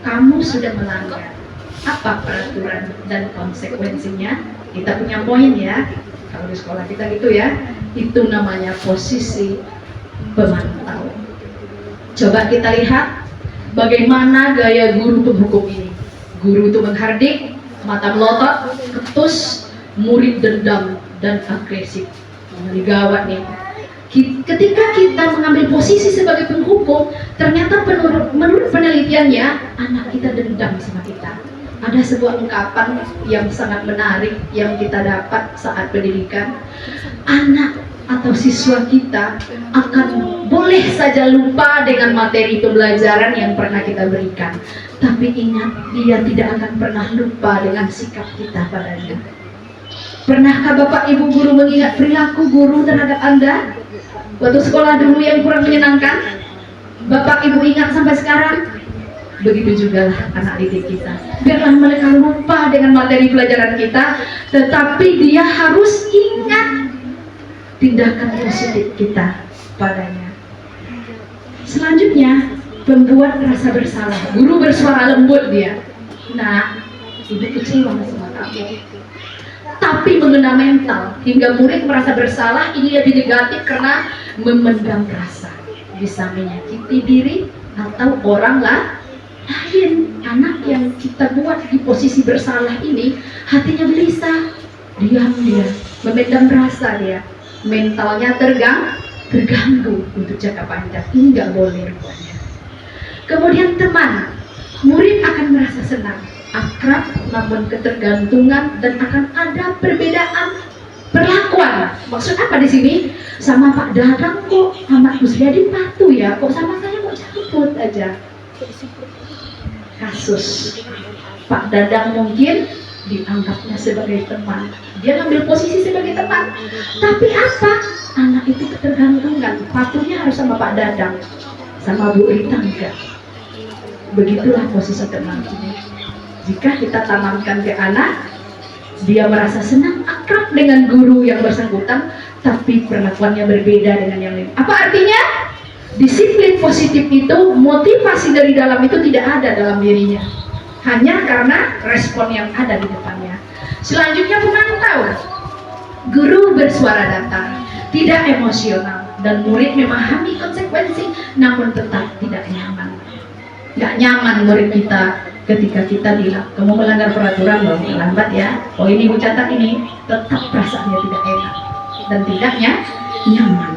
kamu sudah melanggar. Apa peraturan dan konsekuensinya? Kita punya poin ya. Kalau di sekolah kita gitu ya. Itu namanya posisi pemantau. Coba kita lihat bagaimana gaya guru penghukum ini. Guru itu menghardik, mata melotot, ketus, murid dendam dan agresif. Ini gawat nih. Ketika kita mengambil posisi sebagai penghukum, ternyata menurut penelitiannya anak kita dendam sama kita. ada sebuah ungkapan yang sangat menarik yang kita dapat saat pendidikan. Anak atau siswa kita akan boleh saja lupa dengan materi pembelajaran yang pernah kita berikan, tapi ingat, dia tidak akan pernah lupa dengan sikap kita padanya. Pernahkah Bapak Ibu guru mengingat perilaku guru terhadap Anda waktu sekolah dulu yang kurang menyenangkan? Bapak Ibu ingat sampai sekarang? Begitu juga lah anak didik kita. Biarlah mereka lupa dengan materi pelajaran kita, tetapi dia harus ingat tindakan positif kita padanya. Selanjutnya, membuat rasa bersalah. Guru bersuara lembut dia. Nah, ibu kecewa sama kamu. Tapi mengena mental hingga murid merasa bersalah, ini lebih negatif karena memendam rasa. Bisa menyakiti diri atau orang lain. Anak yang kita buat di posisi bersalah ini hatinya gelisah, diam dia, memendam rasa dia, mentalnya terganggu untuk jangka panjang. Ini nggak boleh rupanya. Kemudian teman, murid akan merasa senang, akrab, namun ketergantungan dan akan ada perbedaan perlakuan. Maksud apa di sini? Sama Pak Dadang kok Ahmad Kusriadi patuh ya, kok sama saya kok cabut aja. Kasus Pak Dadang mungkin dianggapnya sebagai teman, dia ngambil posisi sebagai teman, tapi apa? Anak itu ketergantungan, patuhnya harus sama Pak Dadang, sama Bu Rita enggak. Begitulah posisi teman ini. Jika kita tanamkan ke anak, dia merasa senang akrab dengan guru yang bersangkutan, tapi perlakuannya berbeda dengan yang lain. Apa artinya? Disiplin positif itu, motivasi dari dalam itu tidak ada dalam dirinya, hanya karena respon yang ada di depannya. Selanjutnya memantau. Guru bersuara datar, tidak emosional, dan murid memahami konsekuensi, namun tetap tidak nyaman. Nggak nyaman murid kita ketika kita bilang, kamu melanggar peraturan loh, lambat ya. Oh ini Bu catat ini, tetap perasaannya tidak enak dan tidaknya nyaman.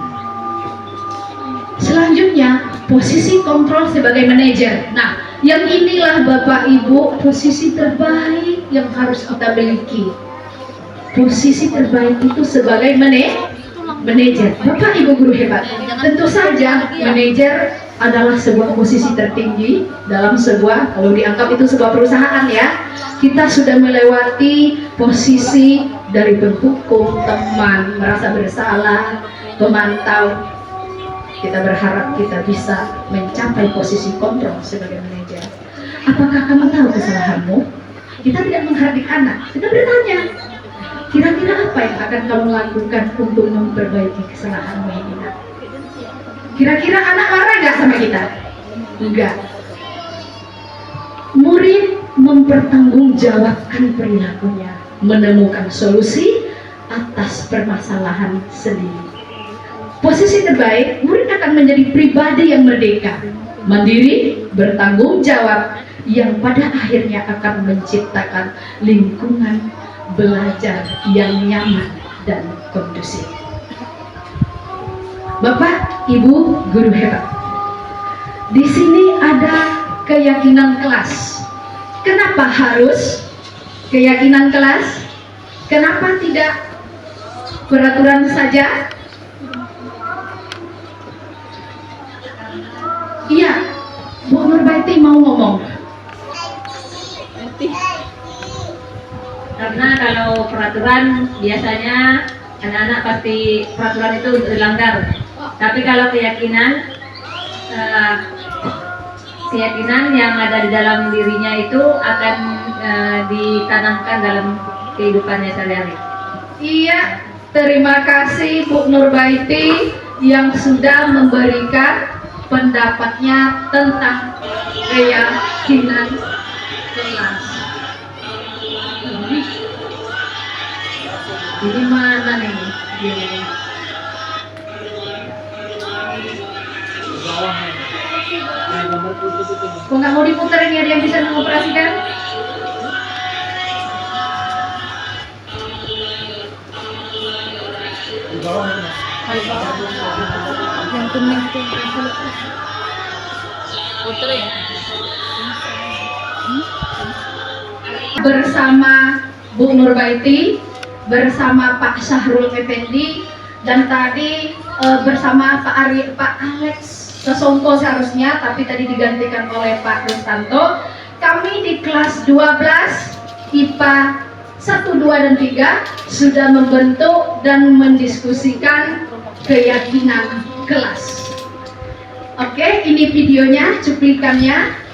Selanjutnya, posisi kontrol sebagai manajer. Nah, yang inilah Bapak Ibu posisi terbaik yang harus kita miliki. Posisi terbaik itu sebagai manajer. Bapak Ibu guru hebat. Tentu saja manajer adalah sebuah posisi tertinggi dalam sebuah, kalau dianggap itu sebuah perusahaan ya. Kita sudah melewati posisi dari penghukum, teman, merasa bersalah, pemantau. Kita berharap kita bisa mencapai posisi kontrol sebagai manajer. Apakah kamu tahu kesalahanmu? Kita tidak menghardik anak, kita bertanya, kira-kira apa yang akan kamu lakukan untuk memperbaiki kesalahanmu ini? Kira-kira anak marah nggak sama kita? Enggak. Murid mempertanggungjawabkan perilakunya, menemukan solusi atas permasalahan sendiri. Posisi terbaik, murid akan menjadi pribadi yang merdeka, mandiri, bertanggung jawab, yang pada akhirnya akan menciptakan lingkungan belajar yang nyaman dan kondusif. Bapak, Ibu, guru hebat. Di sini ada keyakinan kelas. Kenapa harus keyakinan kelas? Kenapa tidak peraturan saja? Iya, Bu Nurbaiti mau ngomong. Karena kalau peraturan biasanya anak-anak pasti peraturan itu dilanggar. Tapi kalau keyakinan yang ada di dalam dirinya itu akan ditanamkan dalam kehidupannya sehari-hari. Iya, Terima kasih Bu Nurbaiti yang sudah memberikan pendapatnya tentang keyakinan kelas. Jadi mana nih? Kok nggak mau diputar ini, ada yang bisa mengoperasikan? Yang kuning itu putar ya. bersama Bu Nurbaiti, bersama Pak Syahrul Effendi, dan tadi bersama Pak Alex Sesongko seharusnya, tapi tadi digantikan oleh Pak Rustanto. Kami di kelas 12 IPA 1, 2, dan 3 sudah membentuk dan mendiskusikan keyakinan kelas. Oke, ini videonya, cuplikannya.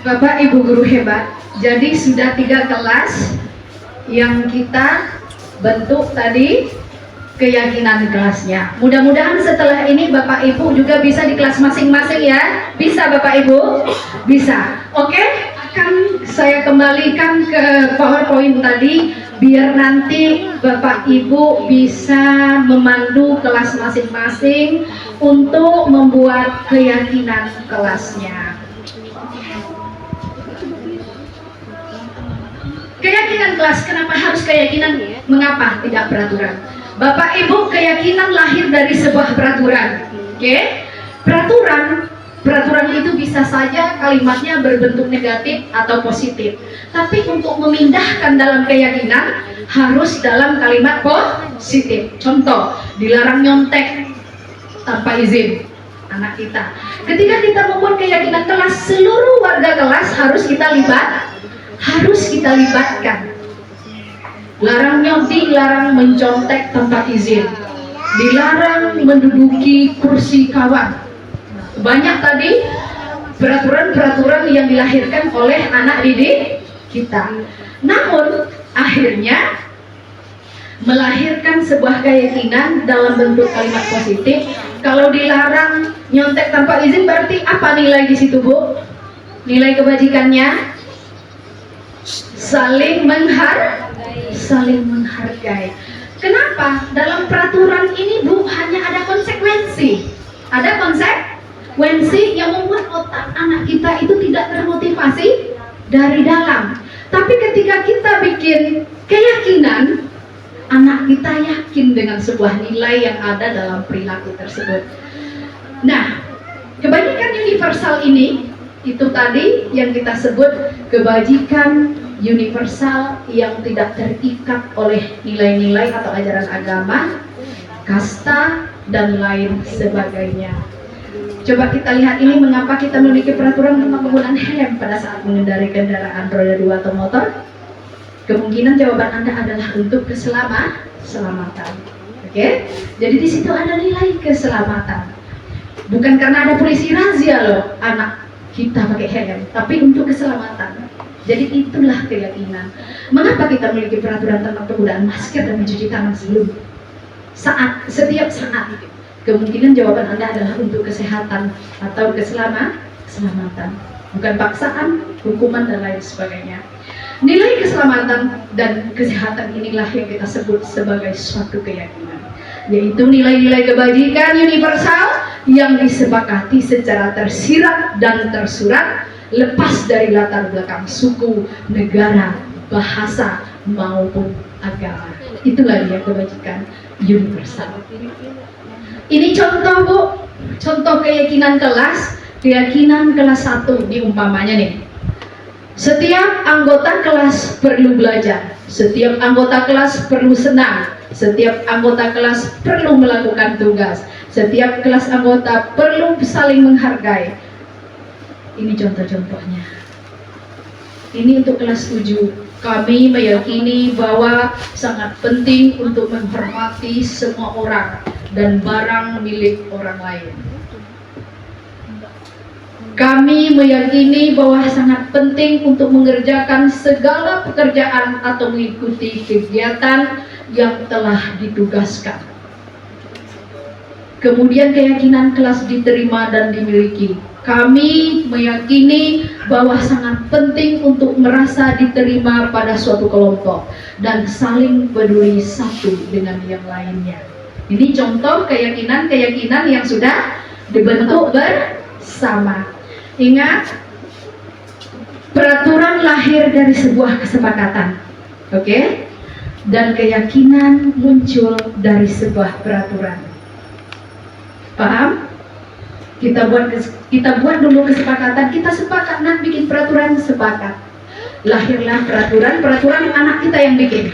Bapak Ibu guru hebat, jadi sudah 3 kelas yang kita bentuk tadi keyakinan kelasnya. Mudah-mudahan setelah ini Bapak Ibu juga bisa di kelas masing-masing ya. Bisa Bapak Ibu? Bisa. Oke, akan saya kembalikan ke PowerPoint tadi biar nanti Bapak Ibu bisa memandu kelas masing-masing untuk membuat keyakinan kelasnya. Keyakinan kelas, kenapa harus keyakinan? Mengapa tidak peraturan? Bapak Ibu, keyakinan lahir dari sebuah peraturan. Oke? Peraturan itu bisa saja kalimatnya berbentuk negatif atau positif. Tapi untuk memindahkan dalam keyakinan harus dalam kalimat positif. Contoh, dilarang nyontek tanpa izin anak kita. Ketika kita membuat keyakinan kelas, seluruh warga kelas harus kita libatkan. Larang nyontek, larang mencontek tanpa izin, dilarang menduduki kursi kawan. Banyak tadi peraturan-peraturan yang dilahirkan oleh anak didik kita. Namun akhirnya melahirkan sebuah keyakinan dalam bentuk kalimat positif. Kalau dilarang nyontek tanpa izin berarti apa nilai di situ, Bu? Nilai kebajikannya saling menghargai. Kenapa? Dalam peraturan ini Bu hanya ada konsekuensi. Ada konsekuensi yang membuat otak anak kita itu tidak termotivasi dari dalam. Tapi ketika kita bikin keyakinan, anak kita yakin dengan sebuah nilai yang ada dalam perilaku tersebut. Nah, kebajikan universal ini itu tadi yang kita sebut kebajikan universal yang tidak terikat oleh nilai-nilai atau ajaran agama, kasta, dan lain sebagainya. Coba kita lihat ini mengapa kita memiliki peraturan tentang penggunaan helm pada saat mengendarai kendaraan roda 2 atau motor. Kemungkinan jawaban Anda adalah untuk keselamatan. Oke? Jadi di situ ada nilai keselamatan. Bukan karena ada polisi razia loh anak kita pakai helm, tapi untuk keselamatan. Jadi itulah keyakinan. Mengapa kita memiliki peraturan tentang penggunaan masker dan mencuci tangan setiap saat? Kemungkinan jawaban Anda adalah untuk kesehatan atau keselamatan, bukan paksaan, hukuman, dan lain sebagainya. Nilai keselamatan keselamatan dan kesehatan inilah yang kita sebut sebagai suatu keyakinan, yaitu nilai-nilai kebajikan universal yang disepakati secara tersirat dan tersurat, lepas dari latar belakang suku, negara, bahasa, maupun agama. Itulah dia kebajikan universal. Ini contoh Bu, contoh keyakinan kelas 1 diumpamanya nih. Setiap anggota kelas perlu belajar, setiap anggota kelas perlu senang, setiap anggota kelas perlu melakukan tugas, setiap kelas anggota perlu saling menghargai. Ini contoh-contohnya. Ini untuk kelas 7. Kami meyakini bahwa sangat penting untuk menghormati semua orang dan barang milik orang lain. Kami meyakini bahwa sangat penting untuk mengerjakan segala pekerjaan atau mengikuti kegiatan yang telah ditugaskan. Kemudian keyakinan kelas diterima dan dimiliki. Kami meyakini bahwa sangat penting untuk merasa diterima pada suatu kelompok dan saling peduli satu dengan yang lainnya. Ini contoh keyakinan-keyakinan yang sudah dibentuk bersama. Ingat, peraturan lahir dari sebuah kesepakatan, oke? Dan keyakinan muncul dari sebuah peraturan. Paham? Kita buat dulu kesepakatan, kita sepakat nak bikin peraturan, sepakat. Lahirlah peraturan anak kita yang bikin.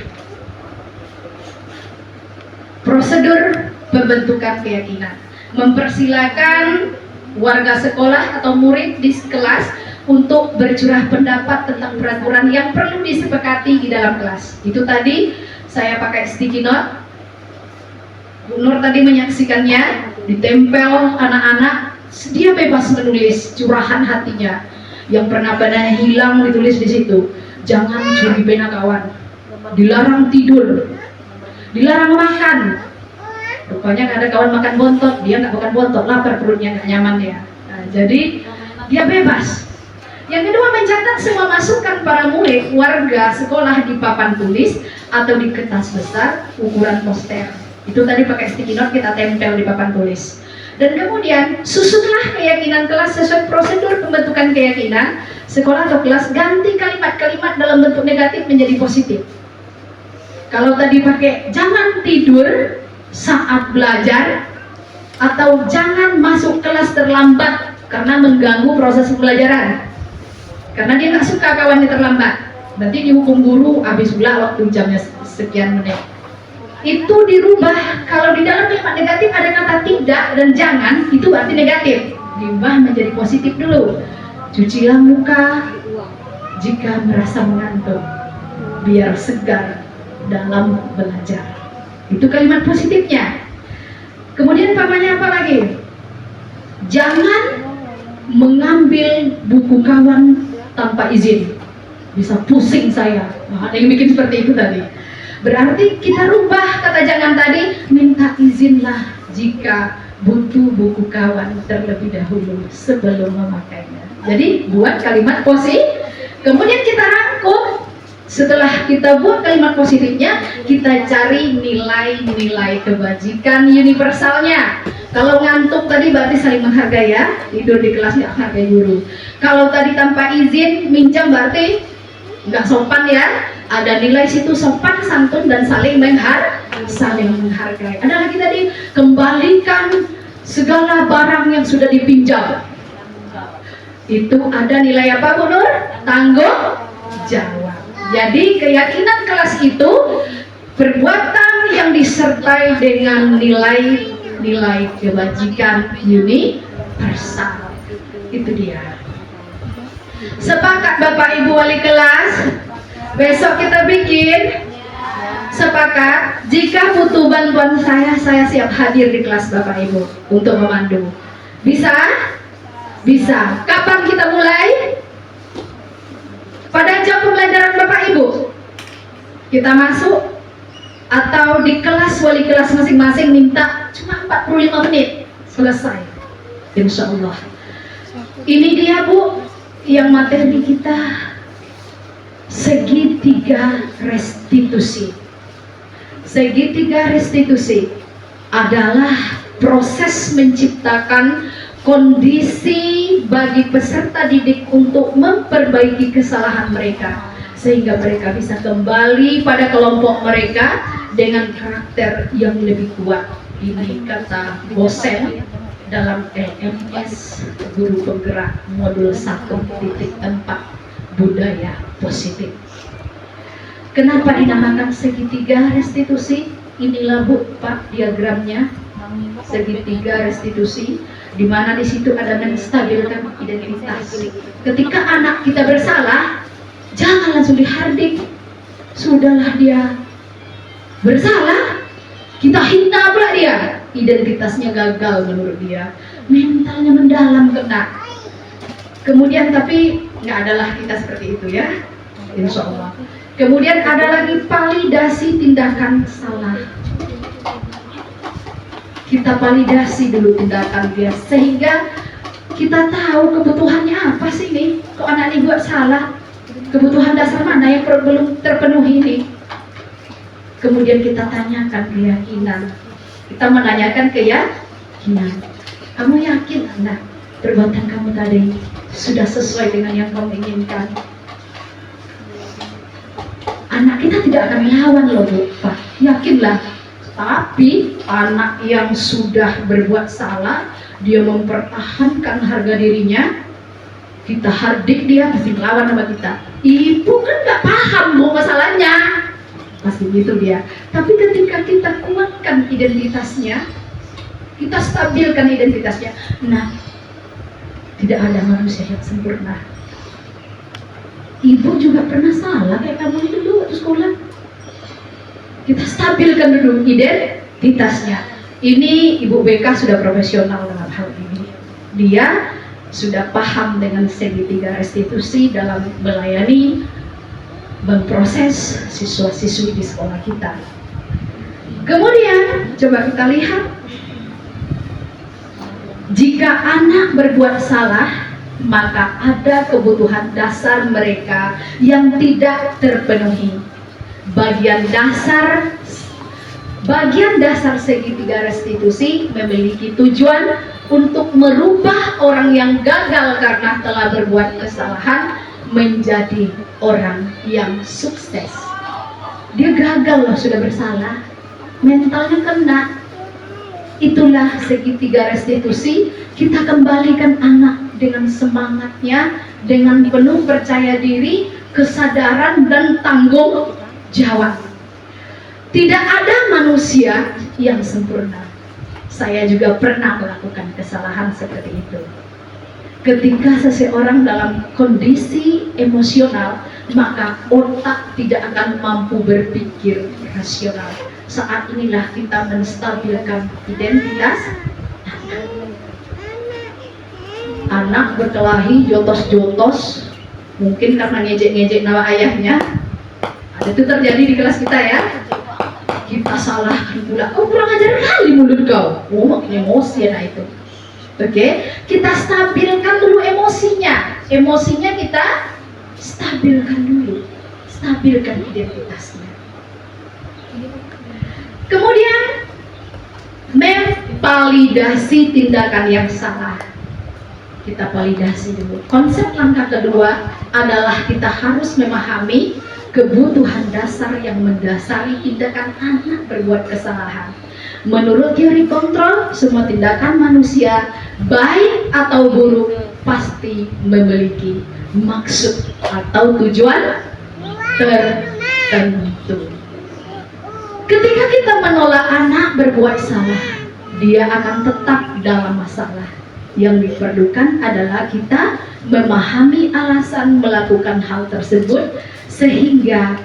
Prosedur pembentukan keyakinan, mempersilakan warga sekolah atau murid di kelas untuk bercurah pendapat tentang peraturan yang perlu disepakati di dalam kelas. Itu tadi saya pakai sticky note. Bu Nur tadi menyaksikannya, ditempel anak-anak, dia bebas menulis curahan hatinya. Yang pernah penanya hilang ditulis di situ. Jangan curi pena kawan. Dilarang tidur. Dilarang makan. Rupanya ada kawan makan bontot, dia nggak makan bontot, lapar perutnya, nggak nyaman ya. Nah, jadi dia bebas. Yang kedua, mencatat semua masukan para murid, warga sekolah di papan tulis atau di kertas besar ukuran poster. Itu tadi pakai sticky note kita tempel di papan tulis. Dan kemudian susunlah keyakinan kelas sesuai prosedur pembentukan keyakinan. Sekolah atau kelas ganti kalimat-kalimat dalam bentuk negatif menjadi positif. Kalau tadi pakai jangan tidur saat belajar, atau jangan masuk kelas terlambat karena mengganggu proses pembelajaran, karena dia nggak suka kawannya terlambat, nanti dihukum guru habis pula waktu jamnya sekian menit. Itu dirubah. Kalau di dalam kalimat negatif ada kata tidak dan jangan, itu berarti negatif, diubah menjadi positif dulu. Cucilah muka jika merasa mengantuk, biar segar dalam belajar. Itu kalimat positifnya. Kemudian pamannya apa lagi? Jangan mengambil buku kawan tanpa izin. Bisa pusing saya. Ada yang bikin seperti itu tadi. Berarti kita rubah kata jangan tadi, minta izinlah jika butuh buku kawan terlebih dahulu sebelum memakainya. Jadi buat kalimat positif. Kemudian kita rangkum. Setelah kita buat kalimat positifnya, kita cari nilai-nilai kebajikan universalnya. Kalau ngantuk tadi berarti saling menghargai ya, tidur di kelas nggak hargai guru. Kalau tadi tanpa izin minjam berarti nggak sopan ya. Ada nilai situ sopan, santun dan saling menghargai. Ada lagi tadi kembalikan segala barang yang sudah dipinjam. Itu ada nilai apa Bu Nur? Tanggung jawab. Jadi keyakinan kelas itu perbuatan yang disertai dengan nilai-nilai kebajikan universal. Itu dia. Sepakat Bapak Ibu wali kelas? Besok kita bikin sepakat. Jika butuh bantuan saya siap hadir di kelas Bapak Ibu untuk memandu. Bisa? Bisa. Kapan kita mulai? Pada jam pembelajaran Bapak Ibu kita masuk, atau di kelas wali kelas masing-masing minta cuma 45 menit selesai, insya Allah. Ini dia Bu, yang materi kita segitiga restitusi. Segitiga restitusi adalah proses menciptakan kondisi bagi peserta didik untuk memperbaiki kesalahan mereka sehingga mereka bisa kembali pada kelompok mereka dengan karakter yang lebih kuat. Ini kata dosen dalam LMS Guru Penggerak modul 1.4 budaya positif. Kenapa dinamakan segitiga restitusi? Inilah Bu Pak diagramnya, segitiga restitusi, di mana di situ ada menstabilkan identitas. Ketika anak kita bersalah, jangan langsung dihardik. Sudahlah dia bersalah, kita hina pula dia. Identitasnya gagal menurut dia, mentalnya mendalam kena. Kemudian tapi nggak adalah kita seperti itu ya, insya Allah. Kemudian ada lagi validasi tindakan salah. Kita validasi dulu tindakan dia sehingga kita tahu kebutuhannya apa sih nih. Kok anak ini buat salah? Kebutuhan dasar mana yang belum terpenuhi ini? Kemudian kita tanyakan keyakinan. Kita menanyakan keyakinan. Kamu yakin anak perbuatan kamu tadi sudah sesuai dengan yang kamu inginkan? Anak kita tidak akan melawan loh Bu Pak, yakinlah. Tapi anak yang sudah berbuat salah, dia mempertahankan harga dirinya, kita hardik dia pasti melawan sama kita. Ibu kan nggak paham Bu masalahnya, pasti gitu dia. Tapi ketika kita kuatkan identitasnya, kita stabilkan identitasnya, nah tidak ada manusia yang sempurna. Ibu juga pernah salah kayak kamu itu dulu waktu sekolah. Kita stabilkan dulu identitasnya. Ini Ibu BK sudah profesional dalam hal ini. Dia sudah paham dengan segitiga restitusi dalam melayani, memproses siswa-siswi di sekolah kita. Kemudian coba kita lihat, jika anak berbuat salah, maka ada kebutuhan dasar mereka yang tidak terpenuhi. Bagian dasar segitiga restitusi memiliki tujuan untuk merubah orang yang gagal karena telah berbuat kesalahan menjadi orang yang sukses. Dia gagal loh, sudah bersalah, mentalnya kena. Itulah segitiga restitusi. Kita kembalikan anak dengan semangatnya, dengan penuh percaya diri, kesadaran dan tanggung jawab. Tidak ada manusia yang sempurna. Saya juga pernah melakukan kesalahan seperti itu. Ketika seseorang dalam kondisi emosional, maka otak tidak akan mampu berpikir rasional. Saat inilah kita menstabilkan identitas anak berkelahi jotos-jotos, mungkin karena ngejek-ngejek nama ayahnya. Ada itu terjadi di kelas kita ya. Kita salahkan pula, kau kurang ajar kali mulut kau. Oh, makin emosi anak itu. Oke, kita stabilkan dulu emosinya. Emosinya kita stabilkan dulu. Stabilkan identitasnya. Kemudian memvalidasi tindakan yang salah. Kita validasi dulu. Konsep langkah kedua adalah kita harus memahami kebutuhan dasar yang mendasari tindakan anak berbuat kesalahan. Menurut teori kontrol, semua tindakan manusia, baik atau buruk, pasti memiliki maksud atau tujuan tertentu. Ketika kita menolak anak berbuat salah, dia akan tetap dalam masalah. Yang diperlukan adalah kita memahami alasan melakukan hal tersebut sehingga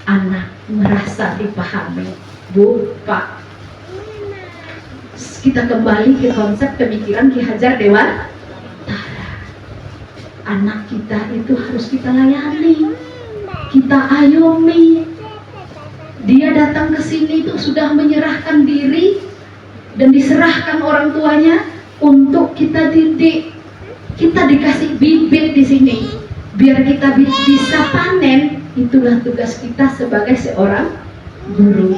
anak merasa dipahami. Bu, Pak, kita kembali ke konsep pemikiran Ki Hajar Dewantara. Anak kita itu harus kita layani, kita ayomi. Dia datang ke sini itu sudah menyerahkan diri dan diserahkan orang tuanya untuk kita didik. Kita dikasih bibit di sini biar kita bisa panen Itulah tugas kita sebagai seorang guru.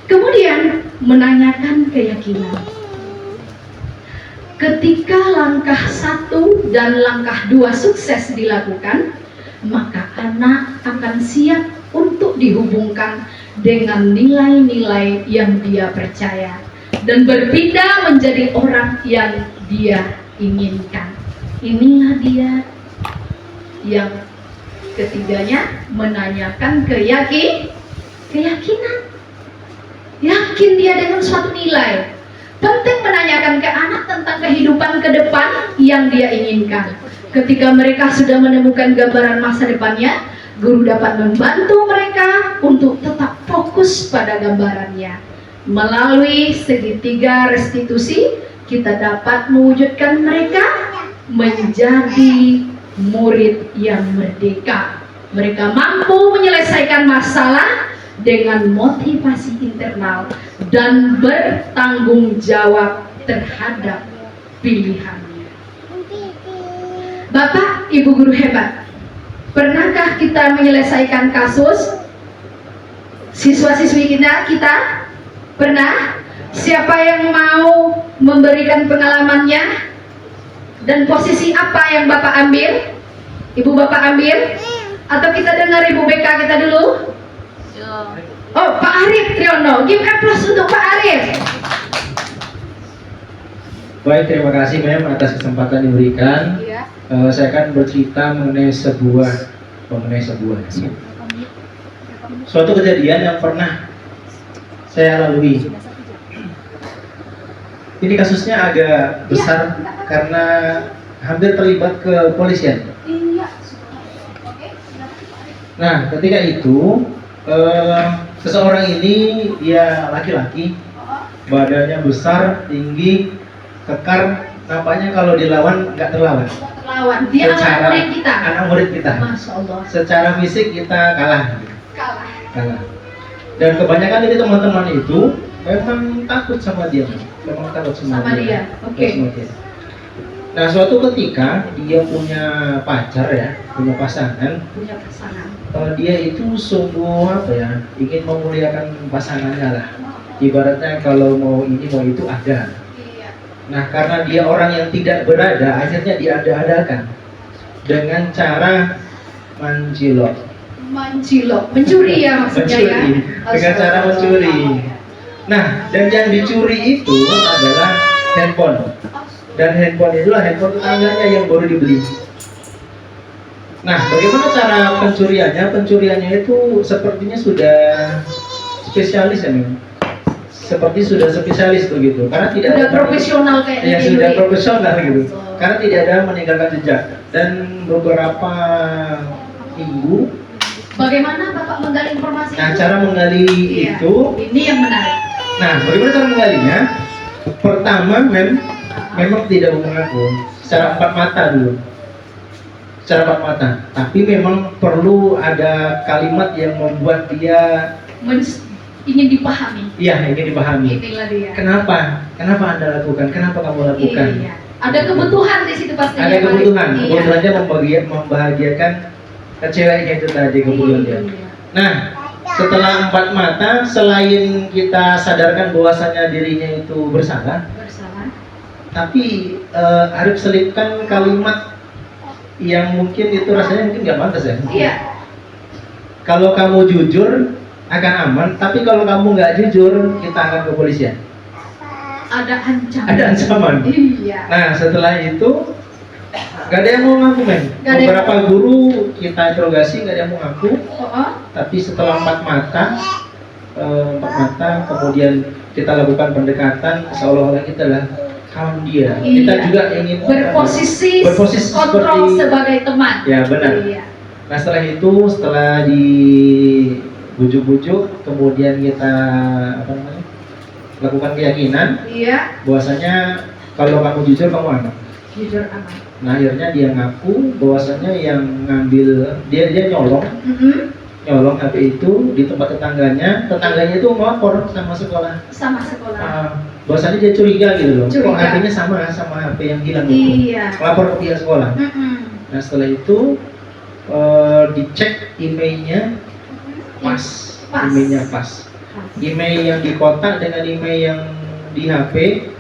Kemudian menanyakan keyakinan. Ketika langkah 1 dan langkah 2 sukses dilakukan, maka anak akan siap untuk dihubungkan dengan nilai-nilai yang dia percaya dan berpindah menjadi orang yang dia inginkan. Inilah dia yang ketiganya menanyakan keyakinan. Yakin dia dengan suatu nilai. Penting menanyakan ke anak tentang kehidupan ke depan yang dia inginkan. Ketika mereka sudah menemukan gambaran masa depannya, guru dapat membantu mereka untuk tetap fokus pada gambarannya. Melalui segitiga restitusi, kita dapat mewujudkan mereka menjadi murid yang merdeka. Mereka mampu menyelesaikan masalah dengan motivasi internal dan bertanggung jawab terhadap pilihannya. Bapak, Ibu guru hebat, pernahkah kita menyelesaikan kasus siswa-siswi kita? Pernah? Siapa yang mau memberikan pengalamannya? Dan posisi apa yang Bapak ambil? Ibu Bapak ambil? Atau kita dengar Ibu BK kita dulu? Oh, Pak Arif Triyono, give applause untuk Pak Arif. Baik, terima kasih Mem atas kesempatan diberikan. Iya. Saya akan bercerita mengenai sebuah suatu kejadian yang pernah saya lalui. Ini kasusnya agak besar karena hampir terlibat ke kepolisian. Iya. Nah, ketika itu seseorang ini dia laki-laki, badannya besar, tinggi, kekar, nampaknya kalau dilawan nggak terlawan. Lawan dia anak murid kita. Anak murid kita. Masya Allah. Secara fisik kita kalah. Kalah. Dan kebanyakan ini teman-teman itu memang takut sama dia, memang takut sama dia. Oke. Sama dia. Nah, suatu ketika dia punya pacar ya, punya pasangan. Punya pasangan. Dia itu sungguh ingin memuliakan pasangannya lah. Ibaratnya kalau mau ini mau itu ada. Iya. Nah, karena dia orang yang tidak berada, akhirnya diada-adakan dengan cara mencilok. Mencuri ya maksudnya ya. Mencuri. Dengan cara mencuri. Nah, dan yang dicuri itu adalah handphone. Dan handphone itulah handphone tetangganya yang baru dibeli. Nah, bagaimana cara pencuriannya? Pencuriannya itu sepertinya sudah spesialis ya, Mim. Seperti sudah spesialis begitu, karena tidak Sudah ada profesional kayak ya ini. sudah profesional gitu. Karena tidak ada meninggalkan jejak. Dan beberapa minggu. Bagaimana Bapak menggali informasi Nah, itu? cara menggali Iya. itu. Ini yang menarik. Nah, bagaimana cara menggalinya? Pertama, memang tidak mengaku secara empat mata dulu. Secara empat mata. Tapi memang perlu ada kalimat yang membuat dia ingin dipahami. iya, ingin dipahami. Inilah dia. Kenapa? Kenapa Anda lakukan? Kenapa kamu lakukan? Iya. Ada kebutuhan di situ pastinya. Ada kebutuhan. Iya. Kebutuhannya membahagiakan ceweknya itu tadi kebutuhannya. Iya. Nah, setelah empat mata, selain kita sadarkan bahwasanya dirinya itu bersalah, tapi Arif selipkan kalimat yang mungkin itu rasanya mungkin nggak pantas ya. Iya. Kalau kamu jujur akan aman, tapi kalau kamu nggak jujur kita akan ke kepolisian. Ada ancaman. Ada ancaman. Iya. Nah, setelah itu nggak ada yang mau ngaku, men. Nggak ada yang Beberapa guru kita interogasi nggak ada yang mau ngaku. Oh. Tapi setelah empat mata, kemudian kita lakukan pendekatan, seolah-olah kita lah kawan dia. Iya. Kita juga ingin Berposisi kontrol seperti sebagai teman. ya benar. Iya. Nah, setelah dibujuk-bujuk, kemudian kita lakukan keyakinan Iya. bahwasanya kalau kamu jujur kamu aman. Jujur aman. Nah, akhirnya dia ngaku bahwasanya yang ngambil dia nyolong nyolong HP itu di tempat tetangganya itu melapor sama sekolah. Sama sekolah. Bahwasanya dia curiga gitu loh. Curiga. Kok HP-nya sama HP yang hilang itu. Iya. Lapor ke pihak sekolah. Nah, setelah itu dicek emailnya pas, Pas. emailnya pas. Email yang di kotak dengan email yang di HP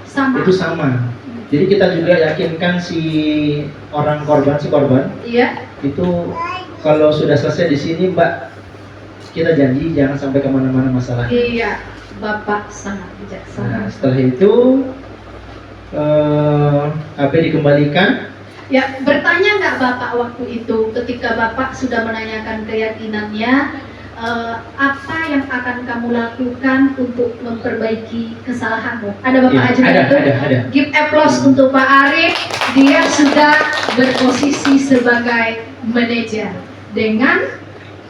Sama. itu sama. Jadi kita juga yakinkan si korban Iya. itu kalau sudah selesai di sini Mbak, kita janji jangan sampai kemana-mana masalah. Iya. Bapak sangat Nah, bijaksana. setelah itu HP dikembalikan. Ya, bertanya nggak Bapak waktu itu ketika Bapak sudah menanyakan keyakinannya, apa yang akan kamu lakukan untuk memperbaiki kesalahanmu? Ada Bapak Ya, ajukan itu? ada. Give applause untuk Pak Arif. Dia sudah berposisi sebagai manajer dengan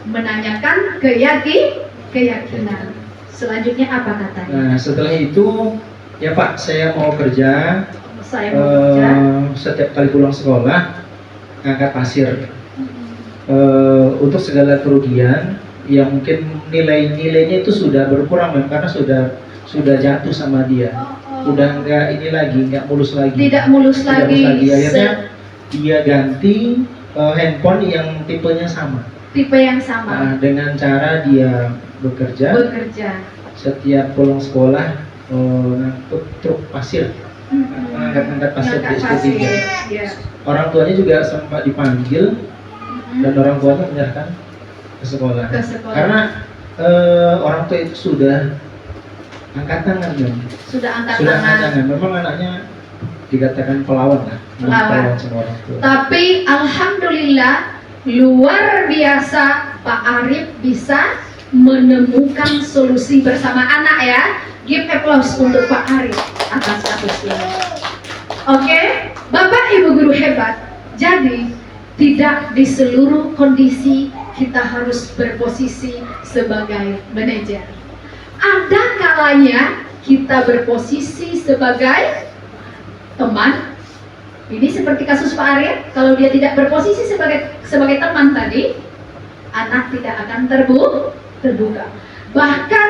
menanyakan keyakinan. Selanjutnya apa katanya? Nah, setelah itu ya Pak, saya mau kerja. Saya mau kerja. Setiap kali pulang sekolah ngangkat pasir. Untuk segala kerugian yang mungkin nilainya itu sudah berkurang karena sudah jatuh sama dia. Udah nggak mulus lagi. Tidak mulus lagi. Akhirnya dia ganti handphone yang tipenya sama. Tipe yang sama. Nah, dengan cara dia bekerja. Setiap pulang sekolah ngangkut truk pasir, angkat pasir di SP3. Ya. Orang tuanya juga sempat dipanggil dan orang tuanya menyerahkan ke sekolah. Karena orang tua itu sudah angkat tangan kan. Sudah angkat Sudah angkat tangan. tangan. Memang anaknya dikatakan pelawan lah. Pelawan. Sama orang tua. Tapi alhamdulillah luar biasa Pak Arif bisa menemukan solusi bersama anak ya. Give applause untuk Pak Arif atas kasus ini. Oke, Bapak Ibu guru hebat. Jadi tidak di seluruh kondisi kita harus berposisi sebagai manajer. Ada kalanya kita berposisi sebagai teman. Ini seperti kasus Pak Arif, kalau dia tidak berposisi sebagai teman tadi, anak tidak akan terbuka. Bahkan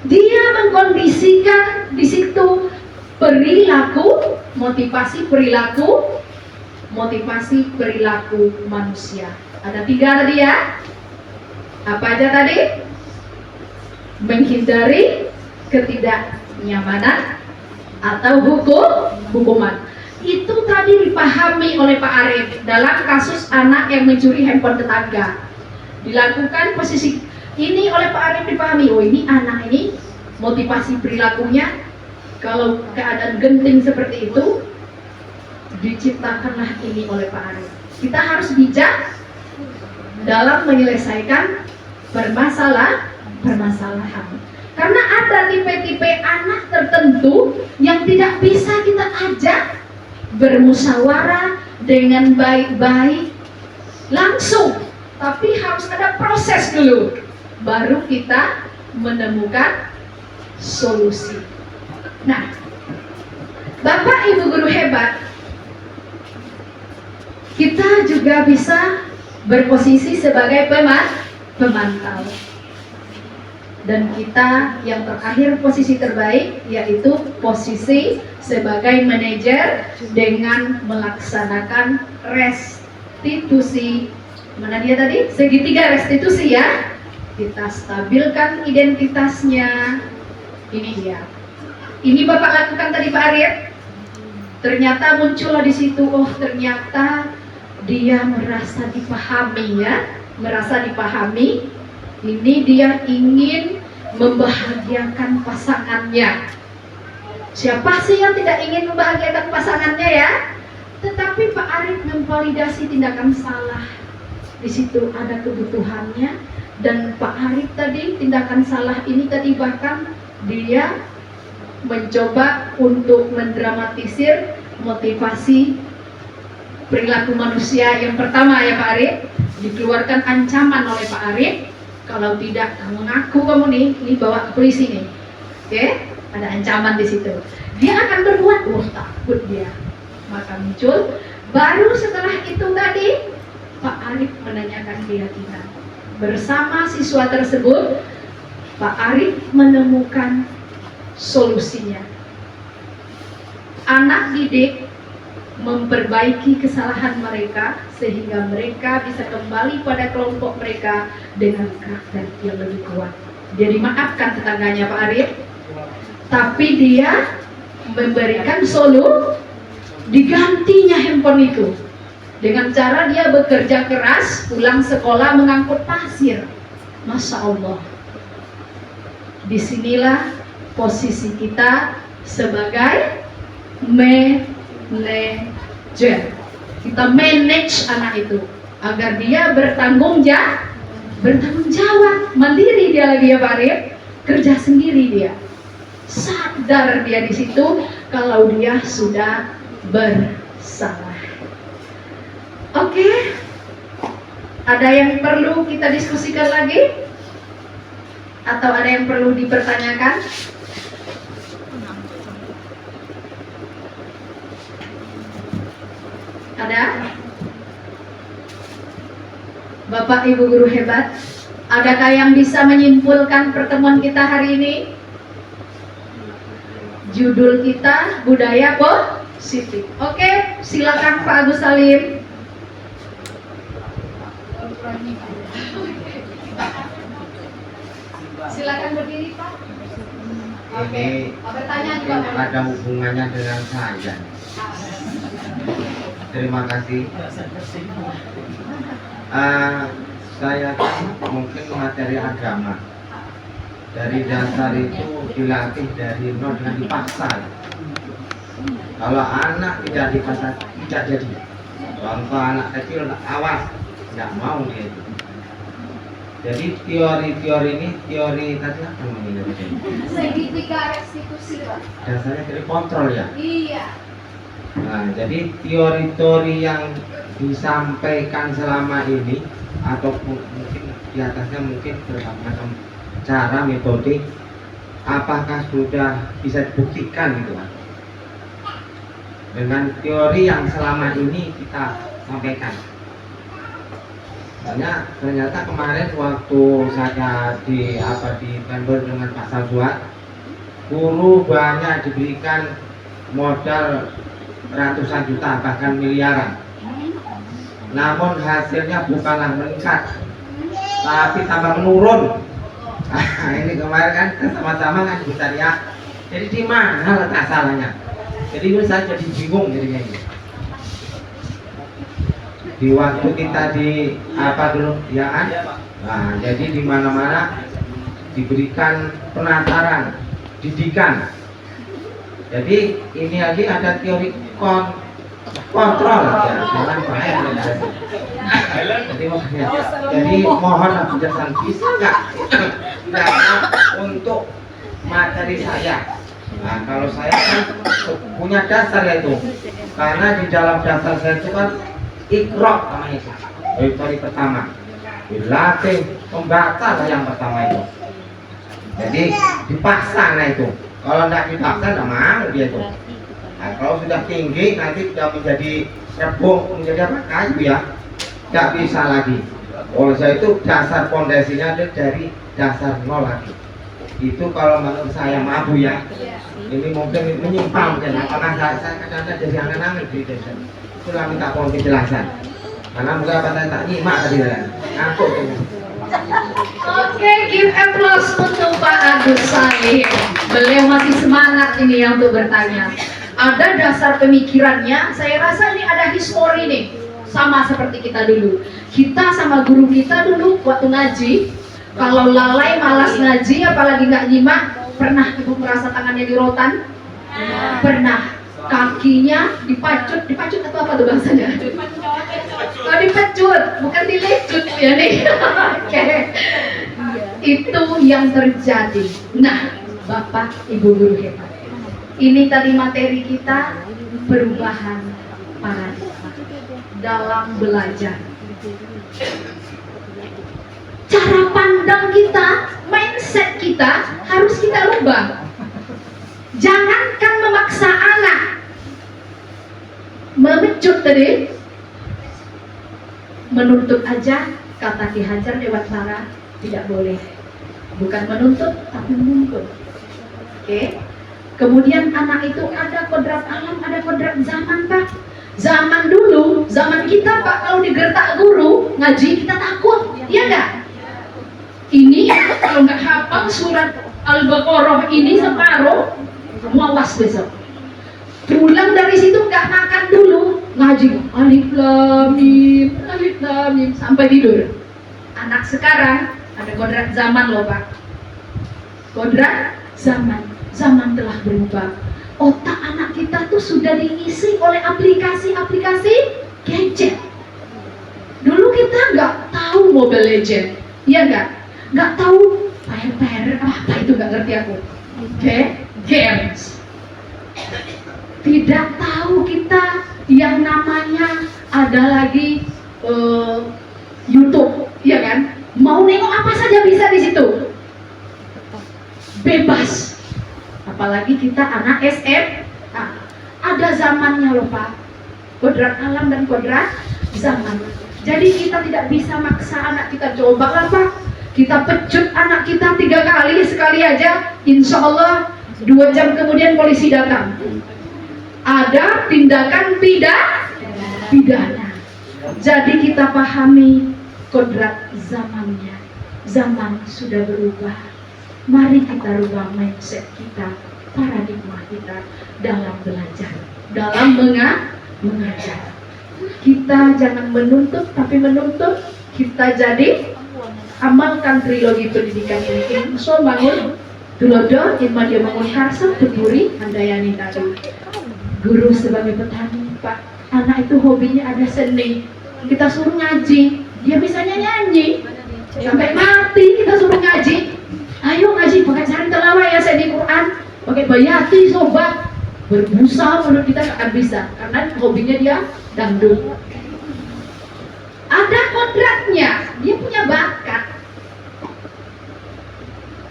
dia mengkondisikan di situ perilaku, motivasi perilaku manusia. Ada 3 tadi ya. Apa aja tadi? Menghindari ketidaknyamanan atau hukuman. Itu tadi dipahami oleh Pak Arif dalam kasus anak yang mencuri handphone tetangga. Dilakukan posisi ini oleh Pak Arif dipahami, oh ini anak ini motivasi perilakunya kalau keadaan genting seperti itu diciptakanlah ini oleh Pak Arif. Kita harus bijak dalam menyelesaikan permasalahan. Karena ada tipe-tipe anak tertentu yang tidak bisa kita ajak bermusyawarah dengan baik-baik langsung, tapi harus ada proses dulu baru kita menemukan solusi. Nah, Bapak Ibu guru hebat, kita juga bisa berposisi sebagai pemantau. Dan kita yang terakhir posisi terbaik yaitu posisi sebagai manajer dengan melaksanakan restitusi. Mana dia tadi? Segitiga restitusi ya. Kita stabilkan identitasnya. Ini dia. Ini Bapak lakukan tadi Pak Arif. Ternyata muncullah di situ, oh ternyata dia merasa dipahami ya, merasa dipahami. Ini dia ingin membahagiakan pasangannya. Siapa sih yang tidak ingin membahagiakan pasangannya ya? Tetapi Pak Arif memvalidasi tindakan salah. Di situ ada kebutuhannya dan Pak Arif tadi tindakan salah ini tadi bahkan dia mencoba untuk mendramatisir motivasi perilaku manusia yang pertama ya Pak Arif. Dikeluarkan ancaman oleh Pak Arif, kalau tidak kamu ngaku kamu nih, ini bawa ke polisi nih. Oke, ada ancaman di situ. Dia akan berbuat, takut dia. Maka muncul, baru setelah itu tadi Pak Arif menanyakan keyakinan. Bersama siswa tersebut, Pak Arif menemukan solusinya. Anak didik memperbaiki kesalahan mereka sehingga mereka bisa kembali pada kelompok mereka dengan karakter yang lebih kuat. Dia dimaafkan tetangganya Pak Arif, tapi dia memberikan digantinya handphone itu dengan cara dia bekerja keras, pulang sekolah mengangkut pasir. Masya Allah. Disinilah posisi kita sebagai manajer. Kita manage anak itu agar dia bertanggung jawab, mandiri dia lagi ya Pak Arif, kerja sendiri dia. Sadar dia di situ kalau dia sudah bersalah. Oke. Ada yang perlu kita diskusikan lagi? Atau ada yang perlu dipertanyakan? Ada? Bapak Ibu guru hebat, adakah yang bisa menyimpulkan pertemuan kita hari ini? Judul kita budaya positif. Oke, silakan Pak Agus Salim. Silakan berdiri Pak. Oke, bertanya juga Ini ada hubungannya dengan saya. Terima kasih. Saya kan mungkin materi agama dari dasar itu dilatih dari nol dengan dipaksa. Kalau anak tidak dipaksa tidak jadi. Contoh anak kecil awas, nggak mau dia itu. Jadi teori-teori ini teori tadi apa namanya? Segitiga restitusi Pak. Dasarnya dari kontrol ya. Iya. Nah, jadi teori-teori yang disampaikan selama ini ataupun mungkin di atasnya mungkin berbagai macam cara metode, apakah sudah bisa dibuktikan gitu kan? Dengan teori yang selama ini kita sampaikan. Ternyata kemarin waktu saya di tender dengan Pak Salsuat, guru banyak diberikan modal ratusan juta bahkan miliaran. Namun hasilnya bukanlah meningkat, tapi tambah menurun. Nah, ini kemarin kan sama-sama kan bisa lihat. Jadi di mana letak salahnya? Jadi saya jadi bingung jadinya ini. Di waktu kita di dulu ya kan? Nah, jadi di mana-mana diberikan penataran, didikan. Jadi ini lagi ada teori kontrol ya, jangan bahaya. Jadi mohon penjelasan bisa nggak untuk materi saya. Nah, kalau saya kan punya dasar ya itu, karena di dalam dasar saya itu kan Iqra namanya itu, teori pertama. Dilatih membaca lah yang pertama itu. Jadi dipaksa nah itu. Kalau tidak dipaksa tidak mau dia itu. Nah, kalau sudah tinggi nanti sudah menjadi rebung, menjadi apa kayu ya, tidak bisa lagi. Oleh sebab itu dasar pondasinya ada dari dasar nol lagi. Itu kalau menurut saya mabu ya. Ini mungkin menyimpang mungkin. Apakah saya kadang-kadang jadi angan-angan di desa. Itulah minta pohon kejelasan. Karena mungkin apa saya tak nyimak tadi kan. Ngantuk tuh. Oke, give applause untuk Pak Agus Salim. Beliau masih semangat ini ya untuk bertanya. Ada dasar pemikirannya, saya rasa ini ada histori nih. Sama seperti kita dulu. Kita sama guru kita dulu waktu ngaji, kalau lalai malas ngaji apalagi nggak nyimak, pernah ibu merasa tangannya dirotan? Pernah. Kakinya dipacut atau apa tuh bahasanya? Oh, dipecut, bukan dilecut ya nih. Oke. Itu yang terjadi. Nah, Bapak Ibu guru hebat. Ini tadi materi kita perubahan paradigma dalam belajar. Cara pandang kita, mindset kita harus kita rubah. Jangankan memaksa anak memecut tadi, menuntut aja, kata Ki Hajar lewat Sarah, tidak boleh. Bukan menuntut, tapi menuntut. Oke. Kemudian anak itu ada kodrat alam, ada kodrat zaman Pak. Zaman dulu, zaman kita Pak, kalau digertak guru ngaji kita takut, iya nggak? Ini kalau nggak hafal surat Al-Baqarah ini separuh, mawas besok. Pulang dari situ nggak makan dulu, ngaji alif lam mim sampai tidur. Anak sekarang ada kodrat zaman loh Pak. Kodrat zaman telah berubah. Otak anak kita tuh sudah diisi oleh aplikasi-aplikasi gadget. Dulu kita nggak tahu Mobile Legend, iya nggak tahu Fire apa itu, nggak ngerti aku. Games. Tidak tahu kita yang namanya ada lagi YouTube, iya kan? Mau nengok apa saja bisa di situ, bebas. Apalagi kita anak SM, ada zamannya loh Pak, kodrat alam dan kodrat zaman. Jadi kita tidak bisa maksa anak kita. Coba lah Pak, kita pecut anak kita 3 kali sekali aja, insya Allah 2 jam kemudian polisi datang. Ada tindakan pidana. Jadi kita pahami kodrat zamannya. Zaman sudah berubah. Mari kita rubah mindset kita, paradigma kita dalam belajar, dalam mengajar. Kita jangan menuntut, tapi menuntut. Kita jadi amalkan trilogi pendidikan ini. Insya bangun Tulodo, Imadia Bangun Karsa, Teburi, Handayani tadi. Guru sebagai petani, Pak, anak itu hobinya ada seni. Kita suruh ngaji, dia bisanya nyanyi. Sampai mati kita suruh ngaji. Ayo ngaji, pakai cari telawah ya saya di Quran, pakai bayati sobat, berbusa menurut kita nggak akan bisa, karena hobinya dia dangdut. Ada kodratnya, dia punya bakat.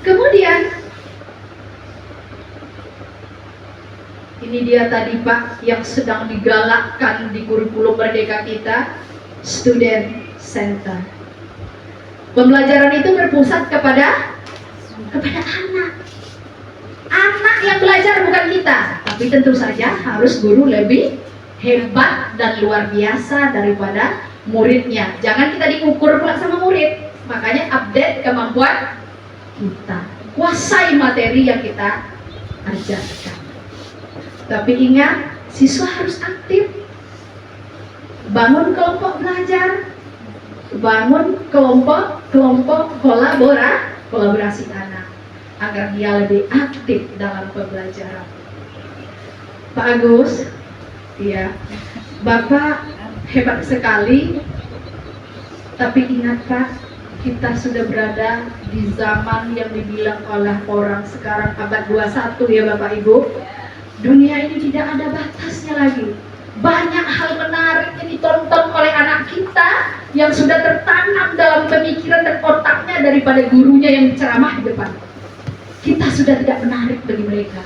Kemudian ini dia tadi Pak yang sedang digalakkan di kurikulum merdeka kita, student center. Pembelajaran itu berpusat kepada anak. Anak yang belajar bukan kita, tapi tentu saja harus guru lebih hebat dan luar biasa daripada muridnya. Jangan kita diukur pula sama murid. Makanya update kemampuan kita, kuasai materi yang kita ajarkan. Tapi ingat, siswa harus aktif. Bangun kelompok belajar, bangun kelompok kolaborasi anak agar dia lebih aktif dalam pembelajaran. Pak Agus, ya, Bapak hebat sekali. Tapi ingat Pak, kita sudah berada di zaman yang dibilang oleh orang sekarang abad 21 ya Bapak Ibu. Dunia ini tidak ada batasnya lagi. Banyak hal menarik yang ditonton oleh anak kita yang sudah tertanam dalam pemikiran dan otaknya daripada gurunya yang ceramah di depan. Kita sudah tidak menarik bagi mereka.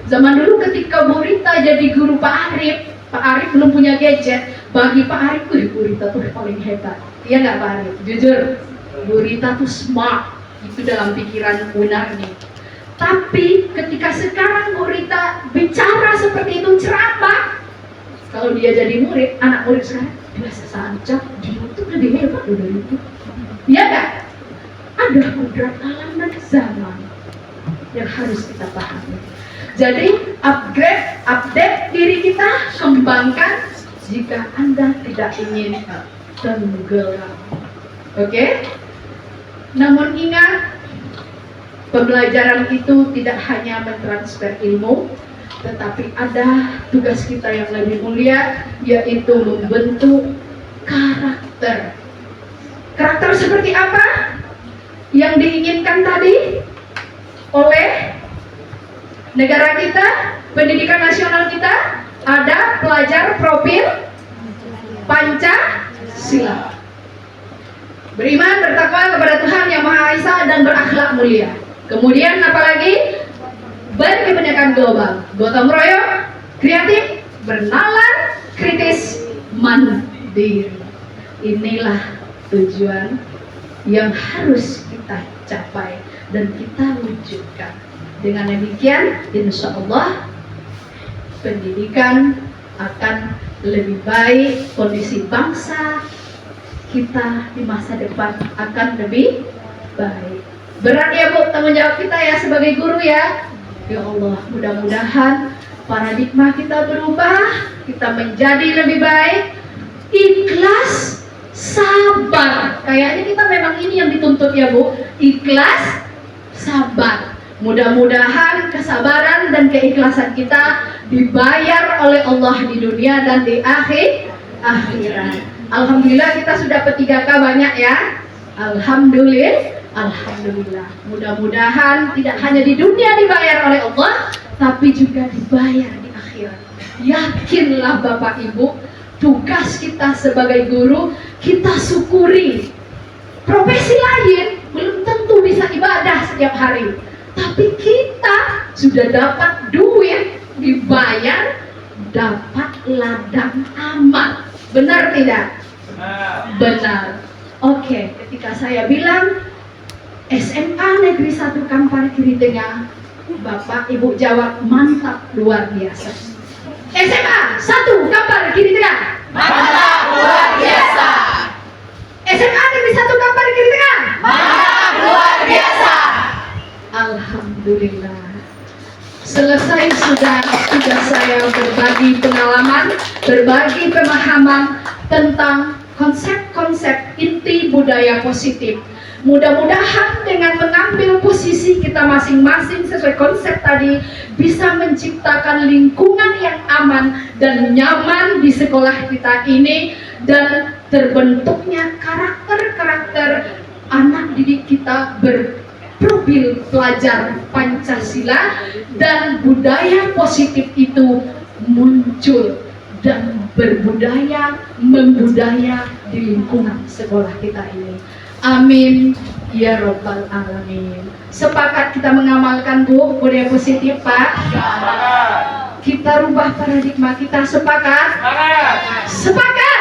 Zaman dulu ketika Bu Rita jadi guru Pak Arif belum punya gadget. Bagi Pak Arif, Bu Rita tuh paling hebat. Iya nggak Pak Arif? Jujur, Bu Rita tuh smart. Itu dalam pikiran Munarni. Tapi ketika sekarang Bu Rita bicara seperti itu, ceramah, kalau dia jadi murid, anak murid sekarang biasa saja, dia itu lebih hebat dari itu. Iya nggak? Ada kodrat alam dan zaman yang harus kita pahami. Jadi update diri kita, kembangkan jika Anda tidak ingin tenggelam. Oke? Namun ingat, pembelajaran itu tidak hanya mentransfer ilmu, tetapi ada tugas kita yang lebih mulia, yaitu membentuk karakter. Karakter seperti apa yang diinginkan tadi oleh negara kita, pendidikan nasional kita? Ada pelajar profil Pancasila, beriman, bertakwa kepada Tuhan Yang Maha Esa dan berakhlak mulia. Kemudian apalagi? Berkebinekaan global, gotong royong, kreatif, bernalar, kritis, mandiri. Inilah tujuan yang harus kita capai dan kita wujudkan. Dengan demikian, insya Allah pendidikan akan lebih baik, kondisi bangsa kita di masa depan akan lebih baik. Berat ya Bu tanggung jawab kita ya sebagai guru ya. Ya Allah, mudah-mudahan paradigma kita berubah, kita menjadi lebih baik, ikhlas, sabar. Kayaknya kita memang ini yang dituntut ya Bu, ikhlas, sabar. Mudah-mudahan kesabaran dan keikhlasan kita dibayar oleh Allah di dunia dan di akhirat. Alhamdulillah kita sudah P3K banyak ya. Alhamdulillah. Mudah-mudahan tidak hanya di dunia dibayar oleh Allah, tapi juga dibayar di akhirat. Yakinlah Bapak Ibu, tugas kita sebagai guru, kita syukuri. Profesi lain belum tentu bisa ibadah setiap hari, tapi kita sudah dapat duit, dibayar, dapat ladang amal. Benar tidak? Benar. Oke, ketika saya bilang SMA Negeri 1 Kampar Kiri Tengah, Bapak Ibu jawab mantap luar biasa. SMA 1 Kampar Kiri Tengah, mantap luar biasa. SMA Negeri 1 Kampar Kiri Tengah, mantap luar biasa. Alhamdulillah. Selesai sudah saya berbagi pengalaman, berbagi pemahaman tentang konsep-konsep inti budaya positif. Mudah-mudahan dengan mengambil posisi kita masing-masing sesuai konsep tadi, bisa menciptakan lingkungan yang aman dan nyaman di sekolah kita ini, dan terbentuknya karakter-karakter anak didik kita berprofil pelajar Pancasila, dan budaya positif itu muncul dan berbudaya, membudaya di lingkungan sekolah kita ini. Amin ya robbal alamin. Sepakat kita mengamalkan Bu budaya positif Pak? Kita rubah paradigma kita. Sepakat? Sepakat?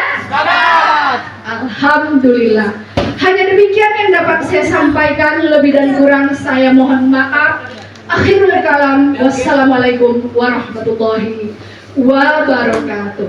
Alhamdulillah. Hanya demikian yang dapat saya sampaikan, lebih dan kurang saya mohon maaf. Akhirul kalam, wassalamualaikum warahmatullahi wabarakatuh.